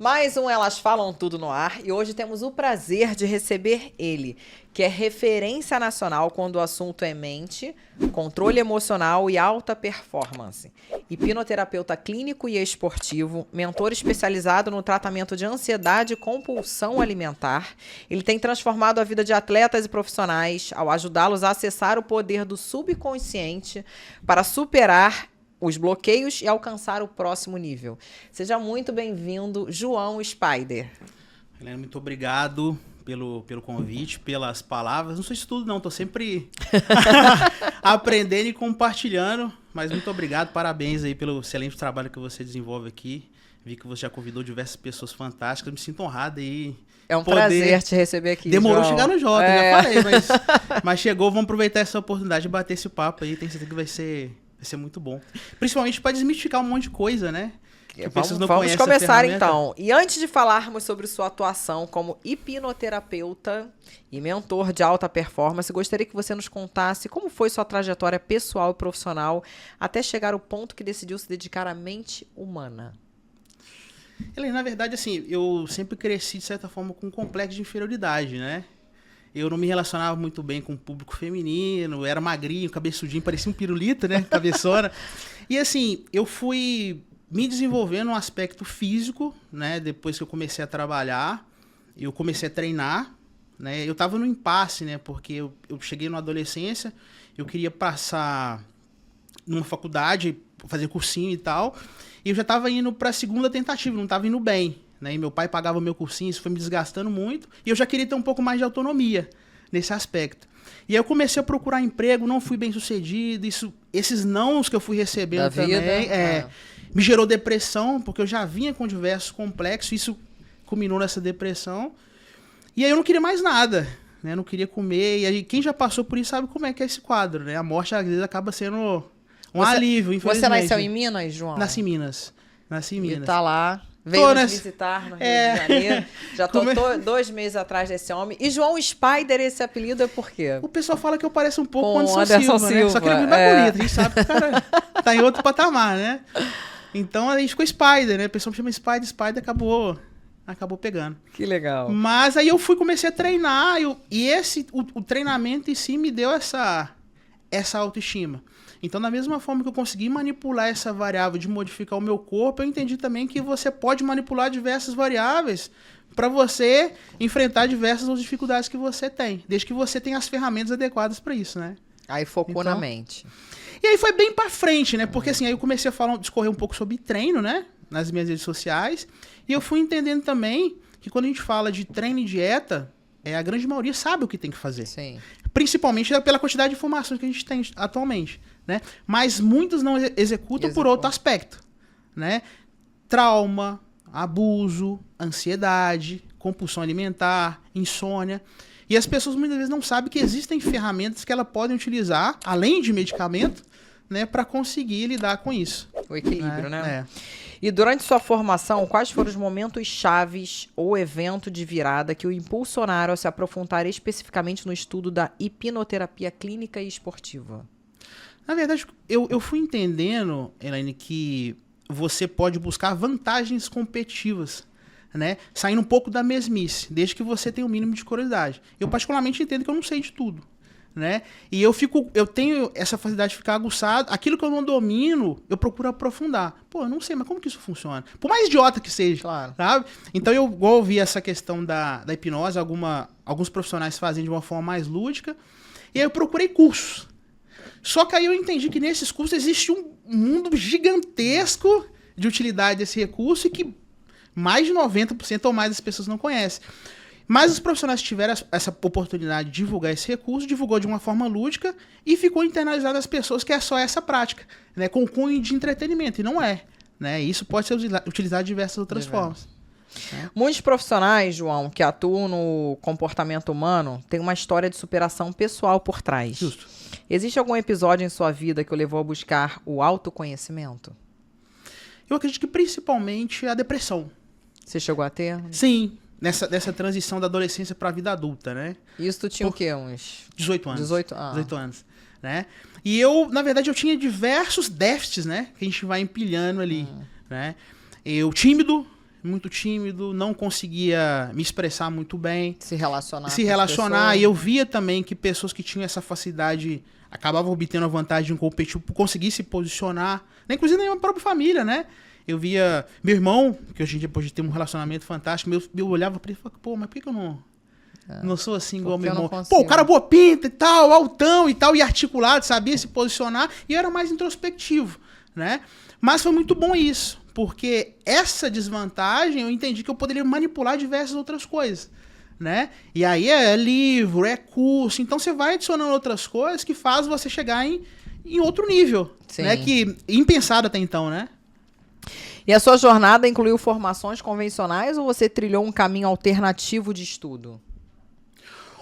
Mais um Elas Falam Tudo no ar e hoje temos o prazer de receber ele, que é referência nacional quando o assunto é mente, controle emocional e alta performance. Hipnoterapeuta clínico e esportivo, mentor especializado no tratamento de ansiedade e compulsão alimentar, ele tem transformado a vida de atletas e profissionais ao ajudá-los a acessar o poder do subconsciente para superar os bloqueios e alcançar o próximo nível. Seja muito bem-vindo, João Spider. Helena, muito obrigado pelo convite, pelas palavras. Não sou isso tudo, não. Estou sempre aprendendo e compartilhando. Mas muito obrigado, parabéns aí pelo excelente trabalho que você desenvolve aqui. Vi que você já convidou diversas pessoas fantásticas. Eu me sinto honrado aí. É um prazer te receber aqui, Demorou João. chegar no Jota, já falei, mas chegou. Vamos aproveitar essa oportunidade de bater esse papo aí. Tenho certeza que vai ser muito bom. Principalmente para desmistificar um monte de coisa, né? Vamos começar então. E antes de falarmos sobre sua atuação como hipnoterapeuta e mentor de alta performance, gostaria que você nos contasse como foi sua trajetória pessoal e profissional até chegar ao ponto que decidiu se dedicar à mente humana. Helena, na verdade, assim, eu sempre cresci, de certa forma, com um complexo de inferioridade, né? Eu não me relacionava muito bem com o público feminino, era magrinho, cabeçudinho, parecia um pirulito, né? Cabeçona. E assim, eu fui me desenvolvendo no aspecto físico, né? Depois que eu comecei a trabalhar, eu comecei a treinar, né? Eu tava no impasse, né? Porque eu cheguei na adolescência, eu queria passar numa faculdade, fazer cursinho e tal, e eu já tava indo pra segunda tentativa, não tava indo bem. Né? E meu pai pagava meu cursinho, isso foi me desgastando muito. E eu já queria ter um pouco mais de autonomia nesse aspecto. E aí eu comecei a procurar emprego, não fui bem sucedido. Esses nãos que eu fui recebendo também me gerou depressão, porque eu já vinha com diversos complexos. Isso culminou nessa depressão. E aí eu não queria mais nada. Né? Não queria comer. E aí quem já passou por isso sabe como é que é esse quadro. Né? A morte, às vezes, acaba sendo alívio, infelizmente. Você nasceu em Minas, João? Nasci em Minas. E tá lá... Veio nos visitar no Rio de Janeiro. Já tô 2 meses atrás desse homem. E João Spider, esse apelido é por quê? O pessoal fala que eu pareço um pouco com Anderson Silva, né? Só que ele é muito mais bonito. A gente sabe que o cara tá em outro patamar, né? Então a gente ficou Spider, né? O pessoal me chama Spider acabou pegando. Que legal. Mas aí eu comecei a treinar o treinamento em si me deu essa autoestima. Então, da mesma forma que eu consegui manipular essa variável de modificar o meu corpo, eu entendi também que você pode manipular diversas variáveis para você enfrentar diversas outras dificuldades que você tem, desde que você tenha as ferramentas adequadas para isso, né? Aí focou na mente. E aí foi bem para frente, né? Porque assim, aí eu comecei a discorrer um pouco sobre treino, né? Nas minhas redes sociais. E eu fui entendendo também que quando a gente fala de treino e dieta, a grande maioria sabe o que tem que fazer. Sim. Principalmente pela quantidade de informações que a gente tem atualmente, né? Mas muitos não executam por outro aspecto, né? Trauma, abuso, ansiedade, compulsão alimentar, insônia. E as pessoas muitas vezes não sabem que existem ferramentas que elas podem utilizar, além de medicamento, né? Para conseguir lidar com isso. O equilíbrio, né? E durante sua formação, quais foram os momentos chaves ou evento de virada que o impulsionaram a se aprofundar especificamente no estudo da hipnoterapia clínica e esportiva? Na verdade, eu fui entendendo, Elaine, que você pode buscar vantagens competitivas, né? Saindo um pouco da mesmice, desde que você tenha o mínimo de curiosidade. Eu particularmente entendo que eu não sei de tudo. Né? E eu tenho essa facilidade de ficar aguçado. Aquilo que eu não domino, eu procuro aprofundar. Pô, eu não sei, mas como que isso funciona? Por mais idiota que seja, claro. Sabe? Então eu ouvi essa questão da hipnose, alguns profissionais fazem de uma forma mais lúdica, e aí eu procurei cursos. Só que aí eu entendi que nesses cursos existe um mundo gigantesco de utilidade desse recurso e que mais de 90% ou mais das pessoas não conhecem. Mas os profissionais que tiveram essa oportunidade de divulgar esse recurso, divulgou de uma forma lúdica e ficou internalizado nas pessoas que é só essa prática, né, com cunho de entretenimento, e não é. Né? Isso pode ser utilizado de diversas outras formas. Muitos profissionais, João, que atuam no comportamento humano, têm uma história de superação pessoal por trás. Justo. Existe algum episódio em sua vida que o levou a buscar o autoconhecimento? Eu acredito que principalmente a depressão. Você chegou a ter? Sim. Nessa transição da adolescência para a vida adulta, né? Isso tu tinha o quê? Uns 18 anos. 18 anos, né? E eu, na verdade, eu tinha diversos déficits, né? Que a gente vai empilhando ali, né? Eu tímido, muito tímido, não conseguia me expressar muito bem. Se relacionar. E eu via também que pessoas que tinham essa facilidade acabavam obtendo a vantagem em competir por conseguir se posicionar, né? Inclusive na minha própria família, né? Eu via meu irmão, que hoje em dia pode ter um relacionamento fantástico, eu olhava pra ele e falava, pô, mas por que eu não sou assim igual meu irmão? Pô, o cara boa pinta e tal, altão e tal, e articulado, sabia se posicionar, e eu era mais introspectivo, né? Mas foi muito bom isso, porque essa desvantagem eu entendi que eu poderia manipular diversas outras coisas, né? E aí é livro, é curso, então você vai adicionando outras coisas que faz você chegar em outro nível, né? Que impensado até então, né? E a sua jornada incluiu formações convencionais ou você trilhou um caminho alternativo de estudo?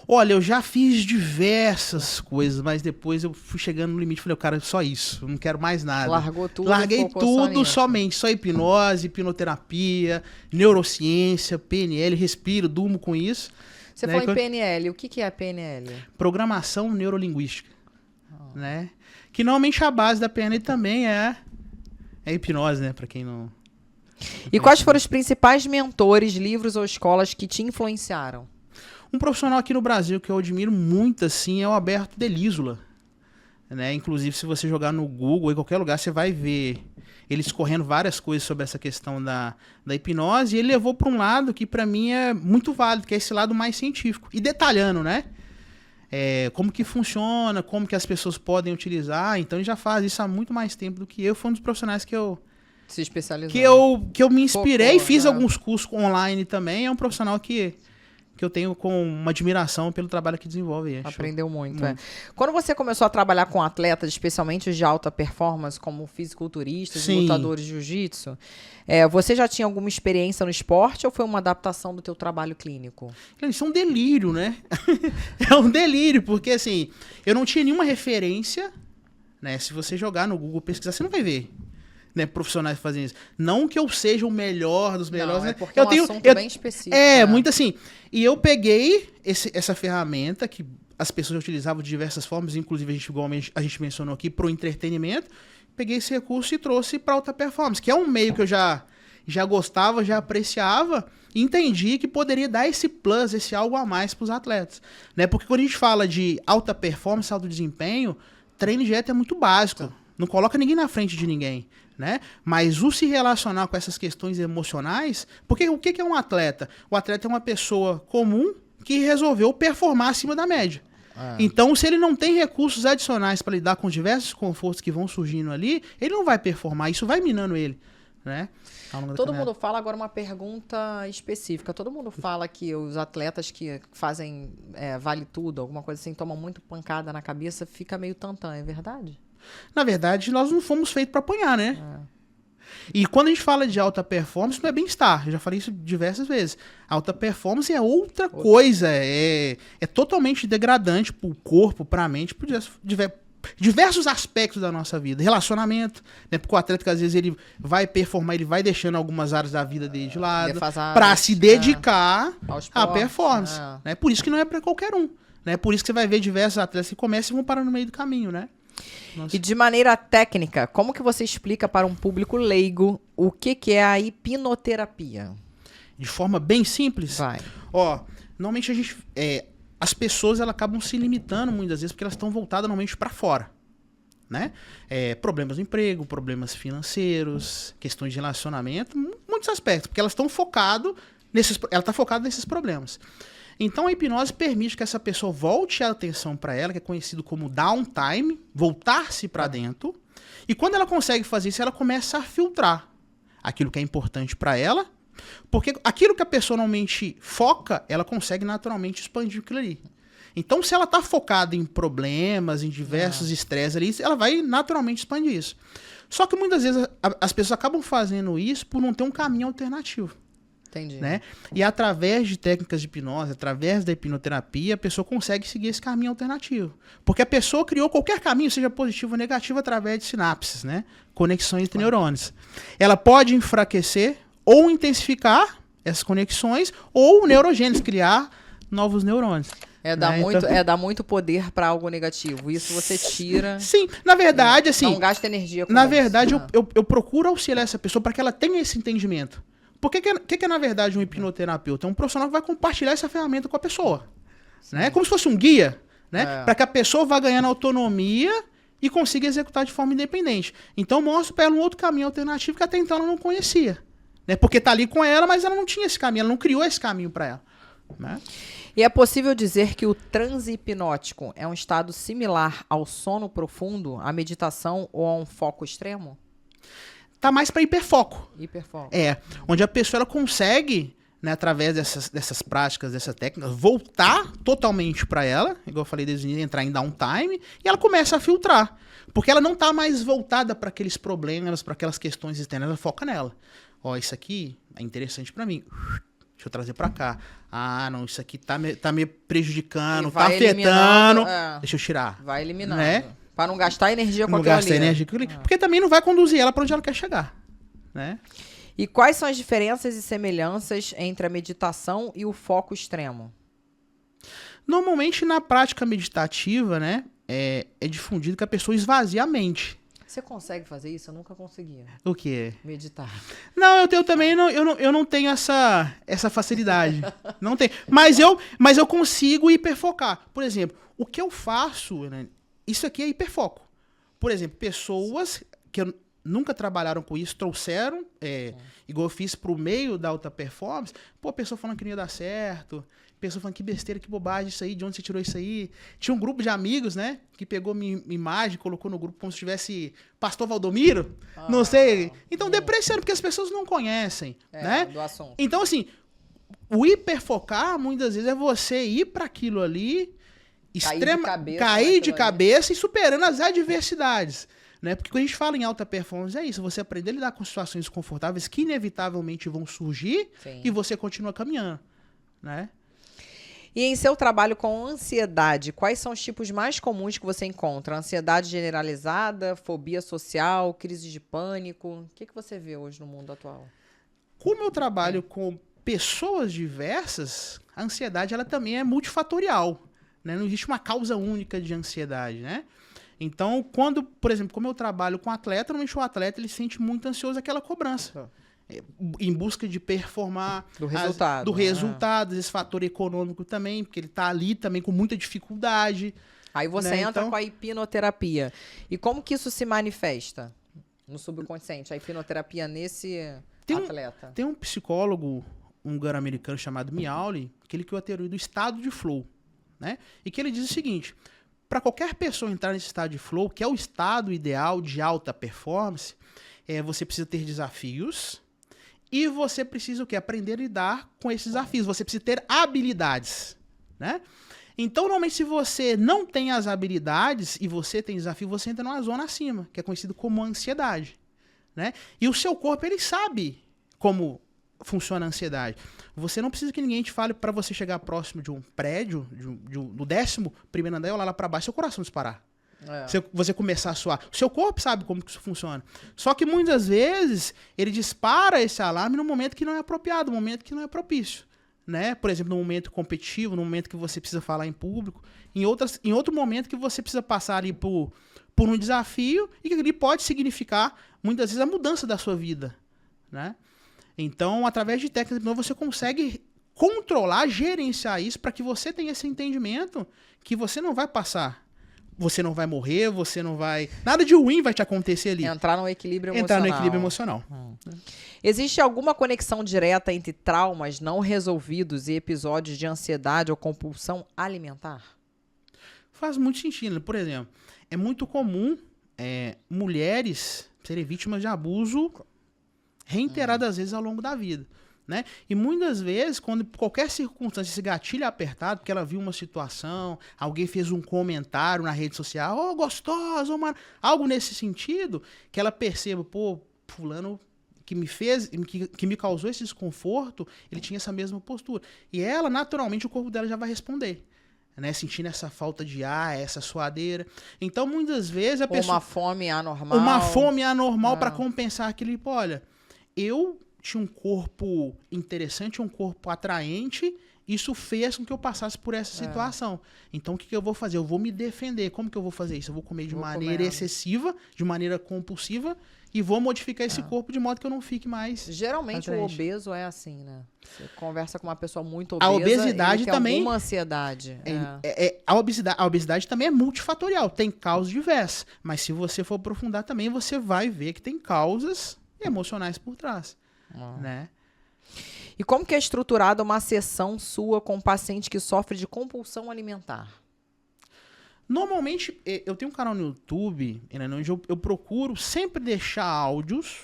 Olha, eu já fiz diversas coisas, mas depois eu fui chegando no limite e falei, cara, só isso, eu não quero mais nada. Largou tudo. Larguei tudo, somente, só hipnose, hipnoterapia, neurociência, PNL, respiro, durmo com isso. Você falou em PNL, o que é PNL? Programação Neurolinguística, né? Que normalmente a base da PNL também é hipnose, né, pra quem não... E quais foram os principais mentores, livros ou escolas que te influenciaram? Um profissional aqui no Brasil que eu admiro muito, assim, é o Alberto Delísula, né? Inclusive, se você jogar no Google ou em qualquer lugar, você vai ver ele escorrendo várias coisas sobre essa questão da hipnose, e ele levou para um lado que, para mim, é muito válido, que é esse lado mais científico. E detalhando, né? Como que funciona, como que as pessoas podem utilizar. Então, ele já faz isso há muito mais tempo do que eu. Foi um dos profissionais que eu... Se especializou. Que eu me inspirei, fiz alguns cursos online também. É um profissional que eu tenho com uma admiração pelo trabalho que desenvolve. Aprendeu muito. Quando você começou a trabalhar com atletas, especialmente os de alta performance, como fisiculturistas, lutadores de jiu-jitsu, você já tinha alguma experiência no esporte ou foi uma adaptação do teu trabalho clínico? Isso é um delírio, né? É um delírio, porque assim, eu não tinha nenhuma referência, né? Se você jogar no Google pesquisar, você não vai ver, né, profissionais fazendo isso. Não que eu seja o melhor dos melhores, né? Porque é um assunto bem específico. Muito assim. E eu peguei essa ferramenta que as pessoas utilizavam de diversas formas, inclusive igualmente a gente mencionou aqui, para o entretenimento. Peguei esse recurso e trouxe para alta performance, que é um meio que eu já gostava, já apreciava, e entendi que poderia dar esse plus, esse algo a mais para os atletas, né? Porque quando a gente fala de alta performance, alto desempenho, treino de dieta é muito básico. Não coloca ninguém na frente de ninguém, né? Mas o se relacionar com essas questões emocionais... Porque o que é um atleta? O atleta é uma pessoa comum que resolveu performar acima da média. Então, se ele não tem recursos adicionais para lidar com diversos confortos que vão surgindo ali, ele não vai performar. Isso vai minando ele, né? Todo mundo fala, agora uma pergunta específica. Todo mundo fala que os atletas que fazem vale tudo, alguma coisa assim, tomam muito pancada na cabeça, fica meio tantã, é verdade? Na verdade, nós não fomos feitos para apanhar, né? E quando a gente fala de alta performance, não é bem-estar. Eu já falei isso diversas vezes. Alta performance é outra coisa. É totalmente degradante para o corpo, para a mente, por diversos aspectos da nossa vida. Relacionamento, né? Porque o atleta, às vezes, ele vai performar, ele vai deixando algumas áreas da vida dele de lado para se dedicar à performance. Né? Por isso que não é para qualquer um. Né? Por isso que você vai ver diversos atletas que começam e vão parar no meio do caminho, né? Nossa. E de maneira técnica, como que você explica para um público leigo o que é a hipnoterapia? De forma bem simples? Vai. Normalmente as pessoas elas acabam se limitando muitas vezes porque elas estão voltadas normalmente para fora, né? Problemas no emprego, problemas financeiros, questões de relacionamento, muitos aspectos, porque elas estão focadas nesses problemas. Então, a hipnose permite que essa pessoa volte a atenção para ela, que é conhecido como downtime, voltar-se para dentro. E quando ela consegue fazer isso, ela começa a filtrar aquilo que é importante para ela, porque aquilo que a pessoa normalmente foca, ela consegue naturalmente expandir aquilo ali. Então, se ela está focada em problemas, em diversos estresses ali, ela vai naturalmente expandir isso. Só que muitas vezes as pessoas acabam fazendo isso por não ter um caminho alternativo. Entendi. Né? E através de técnicas de hipnose, através da hipnoterapia, a pessoa consegue seguir esse caminho alternativo. Porque a pessoa criou qualquer caminho, seja positivo ou negativo, através de sinapses, né? Conexões entre neurônios. Ela pode enfraquecer ou intensificar essas conexões, ou neurogênese, criar novos neurônios. Dar muito poder para algo negativo. Isso você tira. Sim, na verdade, assim. Não gasta energia com na verdade, eu procuro auxiliar essa pessoa para que ela tenha esse entendimento. Por que é, na verdade, um hipnoterapeuta? É um profissional que vai compartilhar essa ferramenta com a pessoa. Né? Como se fosse um guia, né? Para que a pessoa vá ganhando autonomia e consiga executar de forma independente. Então, mostro para ela um outro caminho alternativo que até então ela não conhecia. Né? Porque tá ali com ela, mas ela não tinha esse caminho, ela não criou esse caminho para ela. Né? E é possível dizer que o transe hipnótico é um estado similar ao sono profundo, à meditação ou a um foco extremo? Tá mais para hiperfoco. Hiperfoco. Onde a pessoa ela consegue, né, através dessas práticas, dessa técnica, voltar totalmente para ela, igual eu falei desde o início, entrar em downtime, e ela começa a filtrar. Porque ela não tá mais voltada para aqueles problemas, para aquelas questões externas, ela foca nela. Ó, isso aqui é interessante para mim. Deixa eu trazer para cá. Ah, não, isso aqui tá me prejudicando, tá afetando. Deixa eu tirar. Vai eliminando. Né? Para não gastar energia com aquilo ali. Não gastar energia com aquilo ali. Porque também não vai conduzir ela para onde ela quer chegar. Né? E quais são as diferenças e semelhanças entre a meditação e o foco extremo? Normalmente, na prática meditativa, né, é difundido que a pessoa esvazia a mente. Você consegue fazer isso? Eu nunca conseguia. O quê? Meditar. Não, eu também eu não tenho essa facilidade. Não tenho. Mas eu consigo hiperfocar. Por exemplo, o que eu faço, né, isso aqui é hiperfoco. Por exemplo, pessoas que nunca trabalharam com isso, trouxeram, igual eu fiz pro meio da alta performance, pô, a pessoa falando que não ia dar certo, pessoa falando que besteira, que bobagem isso aí, de onde você tirou isso aí. Tinha um grupo de amigos, né, que pegou minha imagem, colocou no grupo como se tivesse Pastor Valdomiro, não sei. Então, depreciando, porque as pessoas não conhecem, né? Do assunto. Então, assim, o hiperfocar, muitas vezes, é você ir para aquilo ali, cair de cabeça e superando as adversidades. Né? Porque quando a gente fala em alta performance, é isso. Você aprender a lidar com situações desconfortáveis que inevitavelmente vão surgir. Sim. E você continua caminhando. Né? E em seu trabalho com ansiedade, quais são os tipos mais comuns que você encontra? Ansiedade generalizada, fobia social, crise de pânico? O que você vê hoje no mundo atual? Como eu trabalho com pessoas diversas, a ansiedade ela também é multifatorial. Né? Não existe uma causa única de ansiedade, né? Então, quando, por exemplo, como eu trabalho com atleta, normalmente o atleta ele sente muito ansioso aquela cobrança. Em busca de performar. Do resultado. Esse fator econômico também, porque ele está ali também com muita dificuldade. Aí você entra com a hipnoterapia. E como que isso se manifesta no subconsciente? A hipnoterapia nesse atleta? Tem um psicólogo húngaro-americano chamado Mialy, que ele criou a teoria do estado de flow. Né? E que ele diz o seguinte: para qualquer pessoa entrar nesse estado de flow, que é o estado ideal de alta performance, você precisa ter desafios e você precisa o quê? Aprender a lidar com esses desafios. Você precisa ter habilidades, né? Então, normalmente, se você não tem as habilidades e você tem desafio, você entra numa zona acima, que é conhecido como ansiedade, né? E o seu corpo, ele sabe como funciona a ansiedade. Você não precisa que ninguém te fale para você chegar próximo de um prédio, do 11º andar e olhar lá para baixo, seu coração disparar. Você começar a suar. O seu corpo sabe como que isso funciona. Só que muitas vezes ele dispara esse alarme no momento que não é apropriado, no momento que não é propício. Né? Por exemplo, no momento competitivo, no momento que você precisa falar em público, em outro momento que você precisa passar ali por um desafio e que ele pode significar, muitas vezes, a mudança da sua vida. Né? Então, através de técnicas, você consegue controlar, gerenciar isso para que você tenha esse entendimento que você não vai passar. Você não vai morrer, você não vai... Nada de ruim vai te acontecer ali. Entrar no equilíbrio emocional. Entrar no equilíbrio emocional. Existe alguma conexão direta entre traumas não resolvidos e episódios de ansiedade ou compulsão alimentar? Faz muito sentido. Por exemplo, é muito comum mulheres serem vítimas de abuso reiteradas vezes ao longo da vida. Né? E muitas vezes, quando qualquer circunstância, esse gatilho é apertado, porque ela viu uma situação, alguém fez um comentário na rede social, oh, gostosa, algo nesse sentido, que ela perceba, pô, fulano que me fez, que me causou esse desconforto, ele tinha essa mesma postura. E ela, naturalmente, o corpo dela já vai responder. Né? Sentindo essa falta de ar, essa suadeira. Então, muitas vezes, a pessoa... Uma fome anormal. Uma fome anormal para compensar aquele, olha, eu tinha um corpo interessante, um corpo atraente, isso fez com que eu passasse por essa situação. Então, o que eu vou fazer? Eu vou me defender. Como que eu vou fazer isso? Eu vou comer de maneira excessiva, de maneira compulsiva, e vou modificar esse corpo de modo que eu não fique mais Geralmente atraente. o obeso é assim, né? Você conversa com uma pessoa muito obesa, A obesidade ele tem também alguma ansiedade. A obesidade também é multifatorial, tem causas diversas. Mas se você for aprofundar também, você vai ver que tem causas emocionais por trás, né? E como que é estruturada uma sessão sua com um paciente que sofre de compulsão alimentar? Normalmente, eu tenho um canal no YouTube, onde eu procuro sempre deixar áudios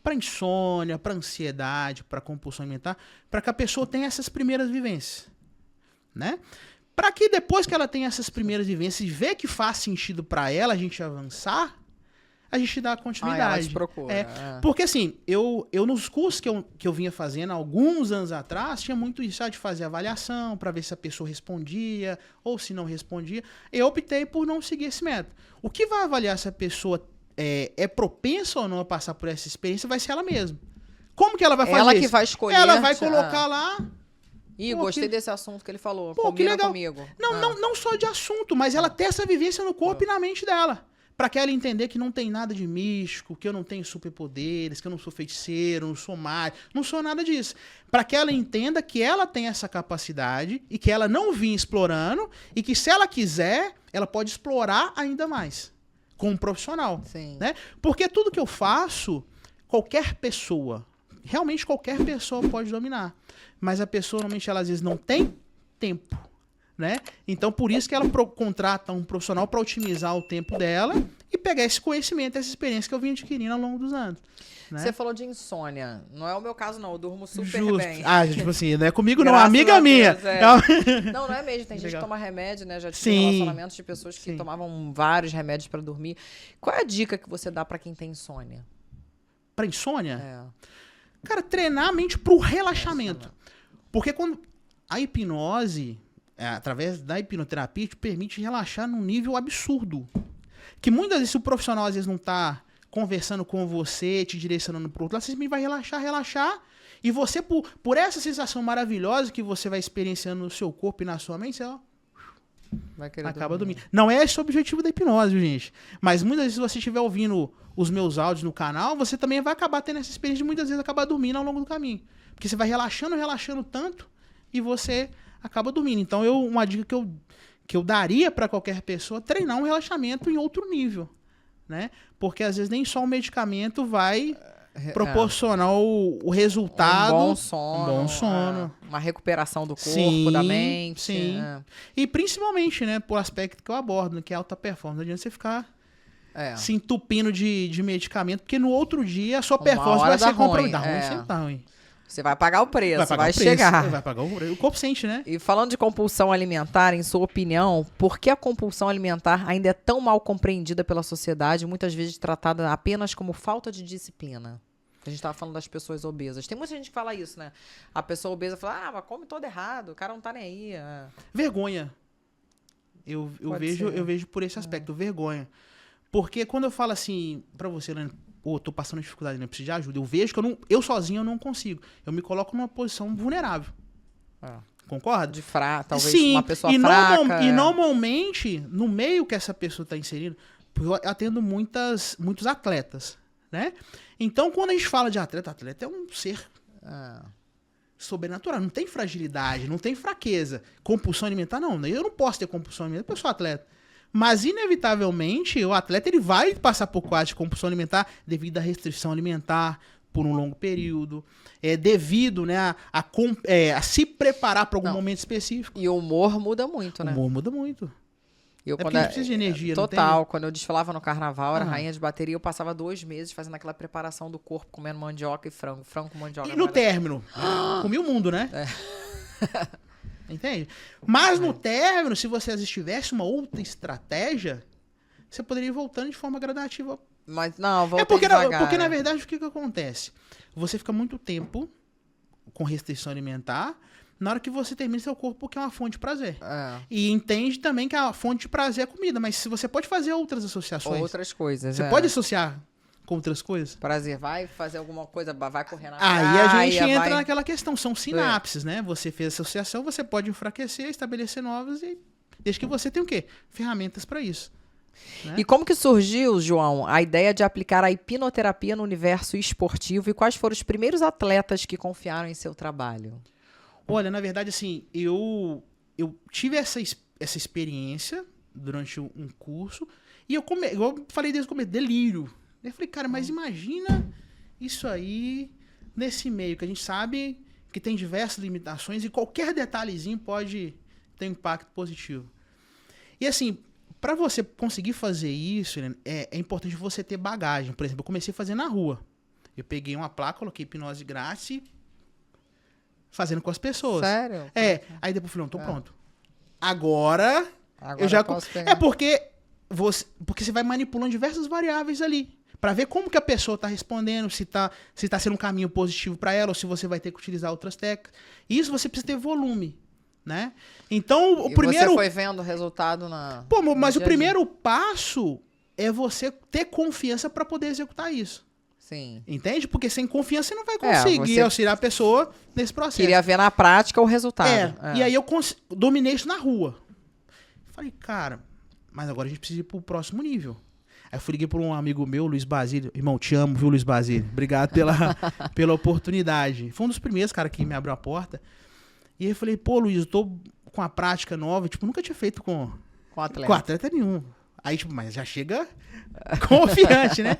para insônia, para ansiedade, para compulsão alimentar, para que a pessoa tenha essas primeiras vivências, né? Para que depois que ela tenha essas primeiras vivências e vê que faz sentido para ela a gente avançar, a gente dá continuidade. Ela te procura. Porque assim, eu nos cursos que eu vinha fazendo alguns anos atrás, tinha muito isso, de fazer avaliação para ver se a pessoa respondia ou se não respondia. Eu optei por não seguir esse método. O que vai avaliar se a pessoa é propensa ou não a passar por essa experiência vai ser ela mesma. Como que ela vai fazer Ela isso? Que vai escolher. Ela vai colocar lá... Ih, gostei desse assunto que ele falou. Pô, que legal. Comigo. Não só de assunto, mas ela ter essa vivência no corpo e na mente dela. Pra que ela entender que não tem nada de místico, que eu não tenho superpoderes, que eu não sou feiticeiro, não sou mágico, não sou nada disso. Pra que ela entenda que ela tem essa capacidade e que ela não vinha explorando e que se ela quiser, ela pode explorar ainda mais com um profissional. Sim. Né? Porque tudo que eu faço, qualquer pessoa, realmente qualquer pessoa pode dominar. Mas a pessoa, normalmente, ela às vezes não tem tempo. Né? Então, por isso que ela contrata um profissional para otimizar o tempo dela e pegar esse conhecimento, essa experiência que eu vim adquirindo ao longo dos anos. Né? Você falou de insônia. Não é o meu caso, não. Eu durmo super bem. Tipo assim, não é comigo não, amiga minha. Não é mesmo. Tem gente que toma remédio, né? Já tive Sim. relacionamentos de pessoas que tomavam vários remédios para dormir. Qual é a dica que você dá para quem tem insônia? Para insônia? Cara, treinar a mente pro relaxamento. Porque quando a hipnose... através da hipnoterapia, te permite relaxar num nível absurdo. Que muitas vezes, se o profissional às vezes não tá conversando com você, te direcionando pro outro lado, você vai relaxar, e você, por essa sensação maravilhosa que você vai experienciando no seu corpo e na sua mente, você acaba dormindo. Não é esse o objetivo da hipnose, gente. Mas muitas vezes, se você estiver ouvindo os meus áudios no canal, você também vai acabar tendo essa experiência de muitas vezes acabar dormindo ao longo do caminho. Porque você vai relaxando tanto, e você... acaba dormindo. Então, uma dica que eu daria para qualquer pessoa, treinar um relaxamento em outro nível, né? Porque, às vezes, nem só o medicamento vai proporcionar o resultado... Um bom sono. Uma recuperação do corpo, da mente. Sim. E, principalmente, né, por aspecto que eu abordo, que é alta performance. Não adianta você ficar se entupindo de medicamento, porque no outro dia a sua performance vai ser comprometida. Dá ruim, sempre tá ruim. Você vai pagar o preço, vai chegar. Vai pagar o preço. O corpo sente, né? E falando de compulsão alimentar, em sua opinião, por que a compulsão alimentar ainda é tão mal compreendida pela sociedade, muitas vezes tratada apenas como falta de disciplina? A gente estava falando das pessoas obesas. Tem muita gente que fala isso, né? A pessoa obesa fala, mas come todo errado, o cara não tá nem aí. Vergonha. Eu vejo por esse aspecto, vergonha. Porque quando eu falo assim, pra você, né? Tô passando dificuldade, né? Preciso de ajuda. Eu vejo que eu sozinho eu não consigo. Eu me coloco numa posição vulnerável. Concorda? Talvez uma pessoa fraca. E normalmente, no meio que essa pessoa está inserida, eu atendo muitos atletas, né? Então, quando a gente fala de atleta é um ser sobrenatural. Não tem fragilidade, não tem fraqueza. Compulsão alimentar, não. Eu não posso ter compulsão alimentar porque eu sou atleta. Mas, inevitavelmente, o atleta ele vai passar por quadro de compulsão alimentar devido à restrição alimentar por um longo período, devido, né, a se preparar para algum momento específico. E o humor muda muito, né? O humor muda muito. Porque a gente precisa de energia, total, não tem? Quando eu desfilava no carnaval, era rainha de bateria, eu passava 2 meses fazendo aquela preparação do corpo, comendo mandioca e frango com mandioca. E no término, comi o mundo, né? Entende? Mas no término, se você tivesse uma outra estratégia, você poderia ir voltando de forma gradativa. Mas não, porque na verdade, o que acontece? Você fica muito tempo com restrição alimentar, na hora que você termina seu corpo, que é uma fonte de prazer. E entende também que a fonte de prazer é comida, mas você pode fazer outras associações. Outras coisas, Você pode associar com outras coisas. Prazer, vai fazer alguma coisa, vai correr na Aí a praia, gente entra vai... naquela questão, são sinapses, né? Você fez associação, você pode enfraquecer, estabelecer novas e desde que você tem o quê? Ferramentas para isso. Né? E como que surgiu, João, a ideia de aplicar a hipnoterapia no universo esportivo e quais foram os primeiros atletas que confiaram em seu trabalho? Olha, na verdade, assim, eu tive essa experiência durante um curso e eu falei desde o começo, delírio. Eu falei, cara, mas imagina isso aí nesse meio, que a gente sabe que tem diversas limitações e qualquer detalhezinho pode ter um impacto positivo. E assim, para você conseguir fazer isso, né, é importante você ter bagagem. Por exemplo, eu comecei a fazer na rua. Eu peguei uma placa, coloquei hipnose grátis e fazendo com as pessoas. Sério? Aí depois eu falei, não, tô pronto. Agora eu já posso pegar. porque você vai manipulando diversas variáveis ali. Pra ver como que a pessoa tá respondendo, se tá sendo um caminho positivo para ela, ou se você vai ter que utilizar outras técnicas. Isso você precisa ter volume, né? Então, o primeiro... você foi vendo o resultado na... Pô, mas o primeiro passo é você ter confiança para poder executar isso. Sim. Entende? Porque sem confiança você não vai conseguir auxiliar a pessoa nesse processo. Queria ver na prática o resultado. E aí eu dominei isso na rua. Falei, cara, mas agora a gente precisa ir pro próximo nível. Aí eu liguei para um amigo meu, Luiz Basílio. Irmão, te amo, viu, Luiz Basílio? Obrigado pela oportunidade. Foi um dos primeiros, cara, que me abriu a porta. E aí eu falei, pô, Luiz, eu tô com a prática nova. Tipo, nunca tinha feito com atleta nenhum. Aí, tipo, mas já chega confiante, né?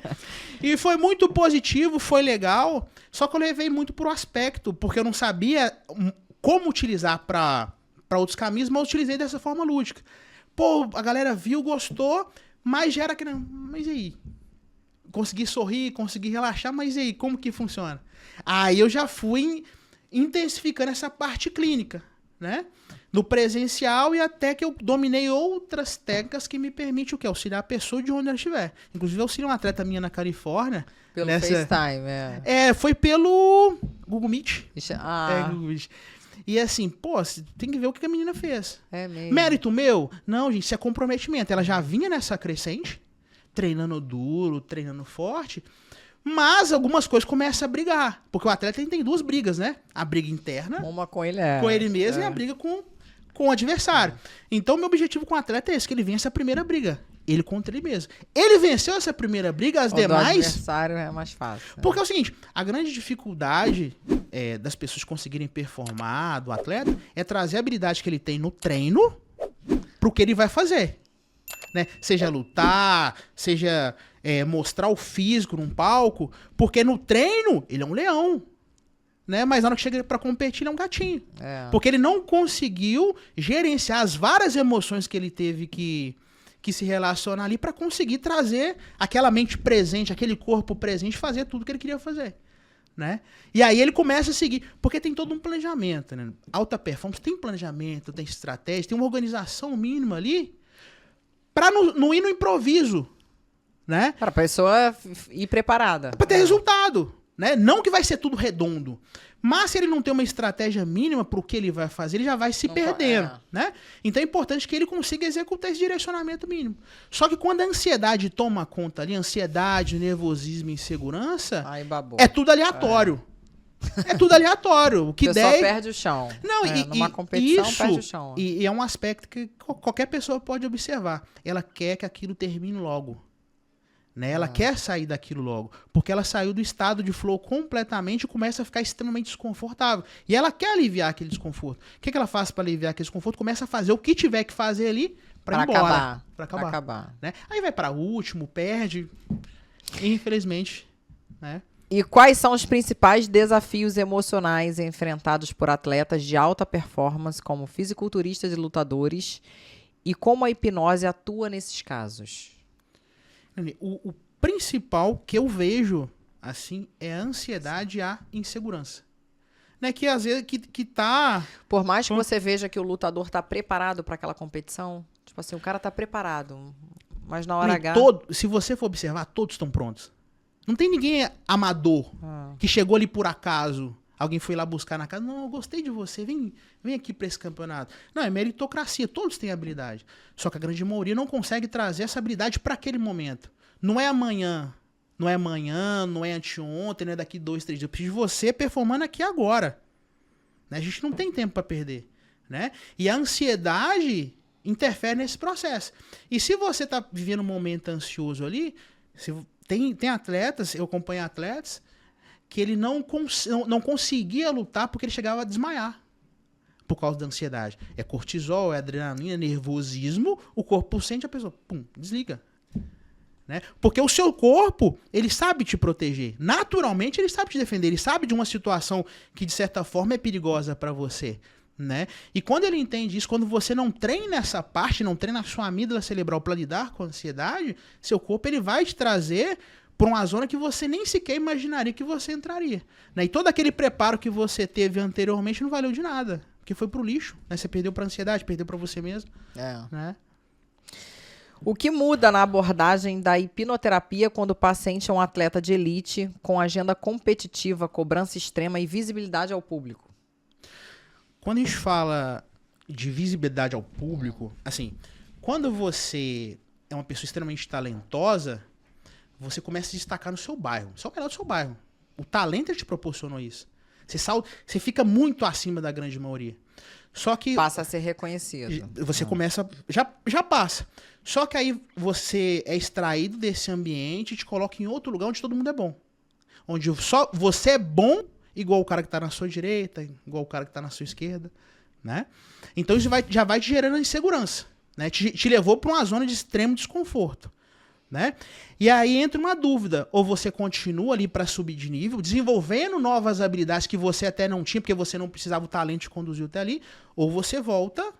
E foi muito positivo, foi legal. Só que eu levei muito pro aspecto, porque eu não sabia como utilizar para outros caminhos, mas eu utilizei dessa forma lúdica. Pô, a galera viu, gostou... Mas gera que não. Mas e aí? Consegui sorrir, consegui relaxar, mas e aí? Como que funciona? Aí eu já fui intensificando essa parte clínica, né? No presencial e até que eu dominei outras técnicas que me permitem o quê? Auxiliar a pessoa de onde ela estiver. Inclusive, eu auxiliei uma atleta minha na Califórnia. Pelo FaceTime, foi pelo Google Meet. Google Meet. E assim, pô, você tem que ver o que a menina fez. É mesmo. Mérito meu? Não, gente, isso é comprometimento. Ela já vinha nessa crescente, treinando duro, treinando forte, mas algumas coisas começam a brigar. Porque o atleta tem duas brigas, né? A briga interna, uma com ele, com ele mesmo, e a briga com o adversário. Então, meu objetivo com o atleta é esse, que ele vença a primeira briga. Ele contra ele mesmo. Ele venceu essa primeira briga, as demais... O adversário é mais fácil. Porque é o seguinte, a grande dificuldade das pessoas conseguirem performar, do atleta, é trazer a habilidade que ele tem no treino pro que ele vai fazer. Né? Seja lutar, seja mostrar o físico num palco, porque no treino ele é um leão. Né? Mas na hora que chega pra competir, ele é um gatinho. Porque ele não conseguiu gerenciar as várias emoções que ele teve que se relaciona ali para conseguir trazer aquela mente presente, aquele corpo presente, fazer tudo que ele queria fazer, né? E aí ele começa a seguir, porque tem todo um planejamento, né? Alta performance tem planejamento, tem estratégia, tem uma organização mínima ali para não ir no improviso, né? Para a pessoa ir preparada. Para ter resultado, né? Não que vai ser tudo redondo, mas se ele não tem uma estratégia mínima para o que ele vai fazer, ele já vai se perdendo, né? Então é importante que ele consiga executar esse direcionamento mínimo. Só que quando a ansiedade toma conta ali, ansiedade, nervosismo, insegurança, é tudo aleatório. É tudo aleatório. O que der... A pessoa perde o chão. Não, numa competição isso, perde o chão. E é um aspecto que qualquer pessoa pode observar. Ela quer que aquilo termine logo. Né? Ela quer sair daquilo logo, porque ela saiu do estado de flow completamente e começa a ficar extremamente desconfortável. E ela quer aliviar aquele desconforto. O que ela faz para aliviar aquele desconforto? Começa a fazer o que tiver que fazer ali para ir embora. Para acabar. Né? Aí vai para último, perde, infelizmente. Né? E quais são os principais desafios emocionais enfrentados por atletas de alta performance, como fisiculturistas e lutadores, e como a hipnose atua nesses casos? O principal que eu vejo, assim, é a ansiedade e a insegurança. Né? Que às vezes que tá... Por mais que você veja que o lutador tá preparado para aquela competição, tipo assim, o cara tá preparado, mas na hora H... Se você for observar, todos estão prontos. Não tem ninguém amador que chegou ali por acaso. Alguém foi lá buscar na casa. Não, eu gostei de você. Vem aqui para esse campeonato. Não, é meritocracia. Todos têm habilidade. Só que a grande maioria não consegue trazer essa habilidade para aquele momento. Não é amanhã. não é amanhã, não é anteontem, não é daqui 2, 3 dias. Eu preciso de você performando aqui agora. Né? A gente não tem tempo para perder. Né? E a ansiedade interfere nesse processo. E se você está vivendo um momento ansioso ali, tem atletas, eu acompanho atletas, que ele não conseguia lutar porque ele chegava a desmaiar por causa da ansiedade. É cortisol, é adrenalina, nervosismo, o corpo sente, a pessoa, pum, desliga. Né? Porque o seu corpo, ele sabe te proteger. Naturalmente, ele sabe te defender. Ele sabe de uma situação que, de certa forma, é perigosa para você. Né? E quando ele entende isso, quando você não treina essa parte, não treina a sua amígdala cerebral para lidar com a ansiedade, seu corpo ele vai te trazer para uma zona que você nem sequer imaginaria que você entraria. Né? E todo aquele preparo que você teve anteriormente não valeu de nada, porque foi pro lixo. Né? Você perdeu para a ansiedade, perdeu para você mesmo. Né? O que muda na abordagem da hipnoterapia quando o paciente é um atleta de elite, com agenda competitiva, cobrança extrema e visibilidade ao público? Quando a gente fala de visibilidade ao público, assim, quando você é uma pessoa extremamente talentosa, você começa a se destacar no seu bairro. Você é o melhor do seu bairro. O talento te proporcionou isso. Você fica muito acima da grande maioria. Só que passa a ser reconhecido. Você começa... Já passa. Só que aí você é extraído desse ambiente e te coloca em outro lugar onde todo mundo é bom. Onde só você é bom igual o cara que está na sua direita, igual o cara que está na sua esquerda. Né? Então isso já vai te gerando insegurança. Né? Te levou para uma zona de extremo desconforto. Né? E aí entra uma dúvida, ou você continua ali para subir de nível, desenvolvendo novas habilidades que você até não tinha, porque você não precisava o talento te conduziu até ali, ou você volta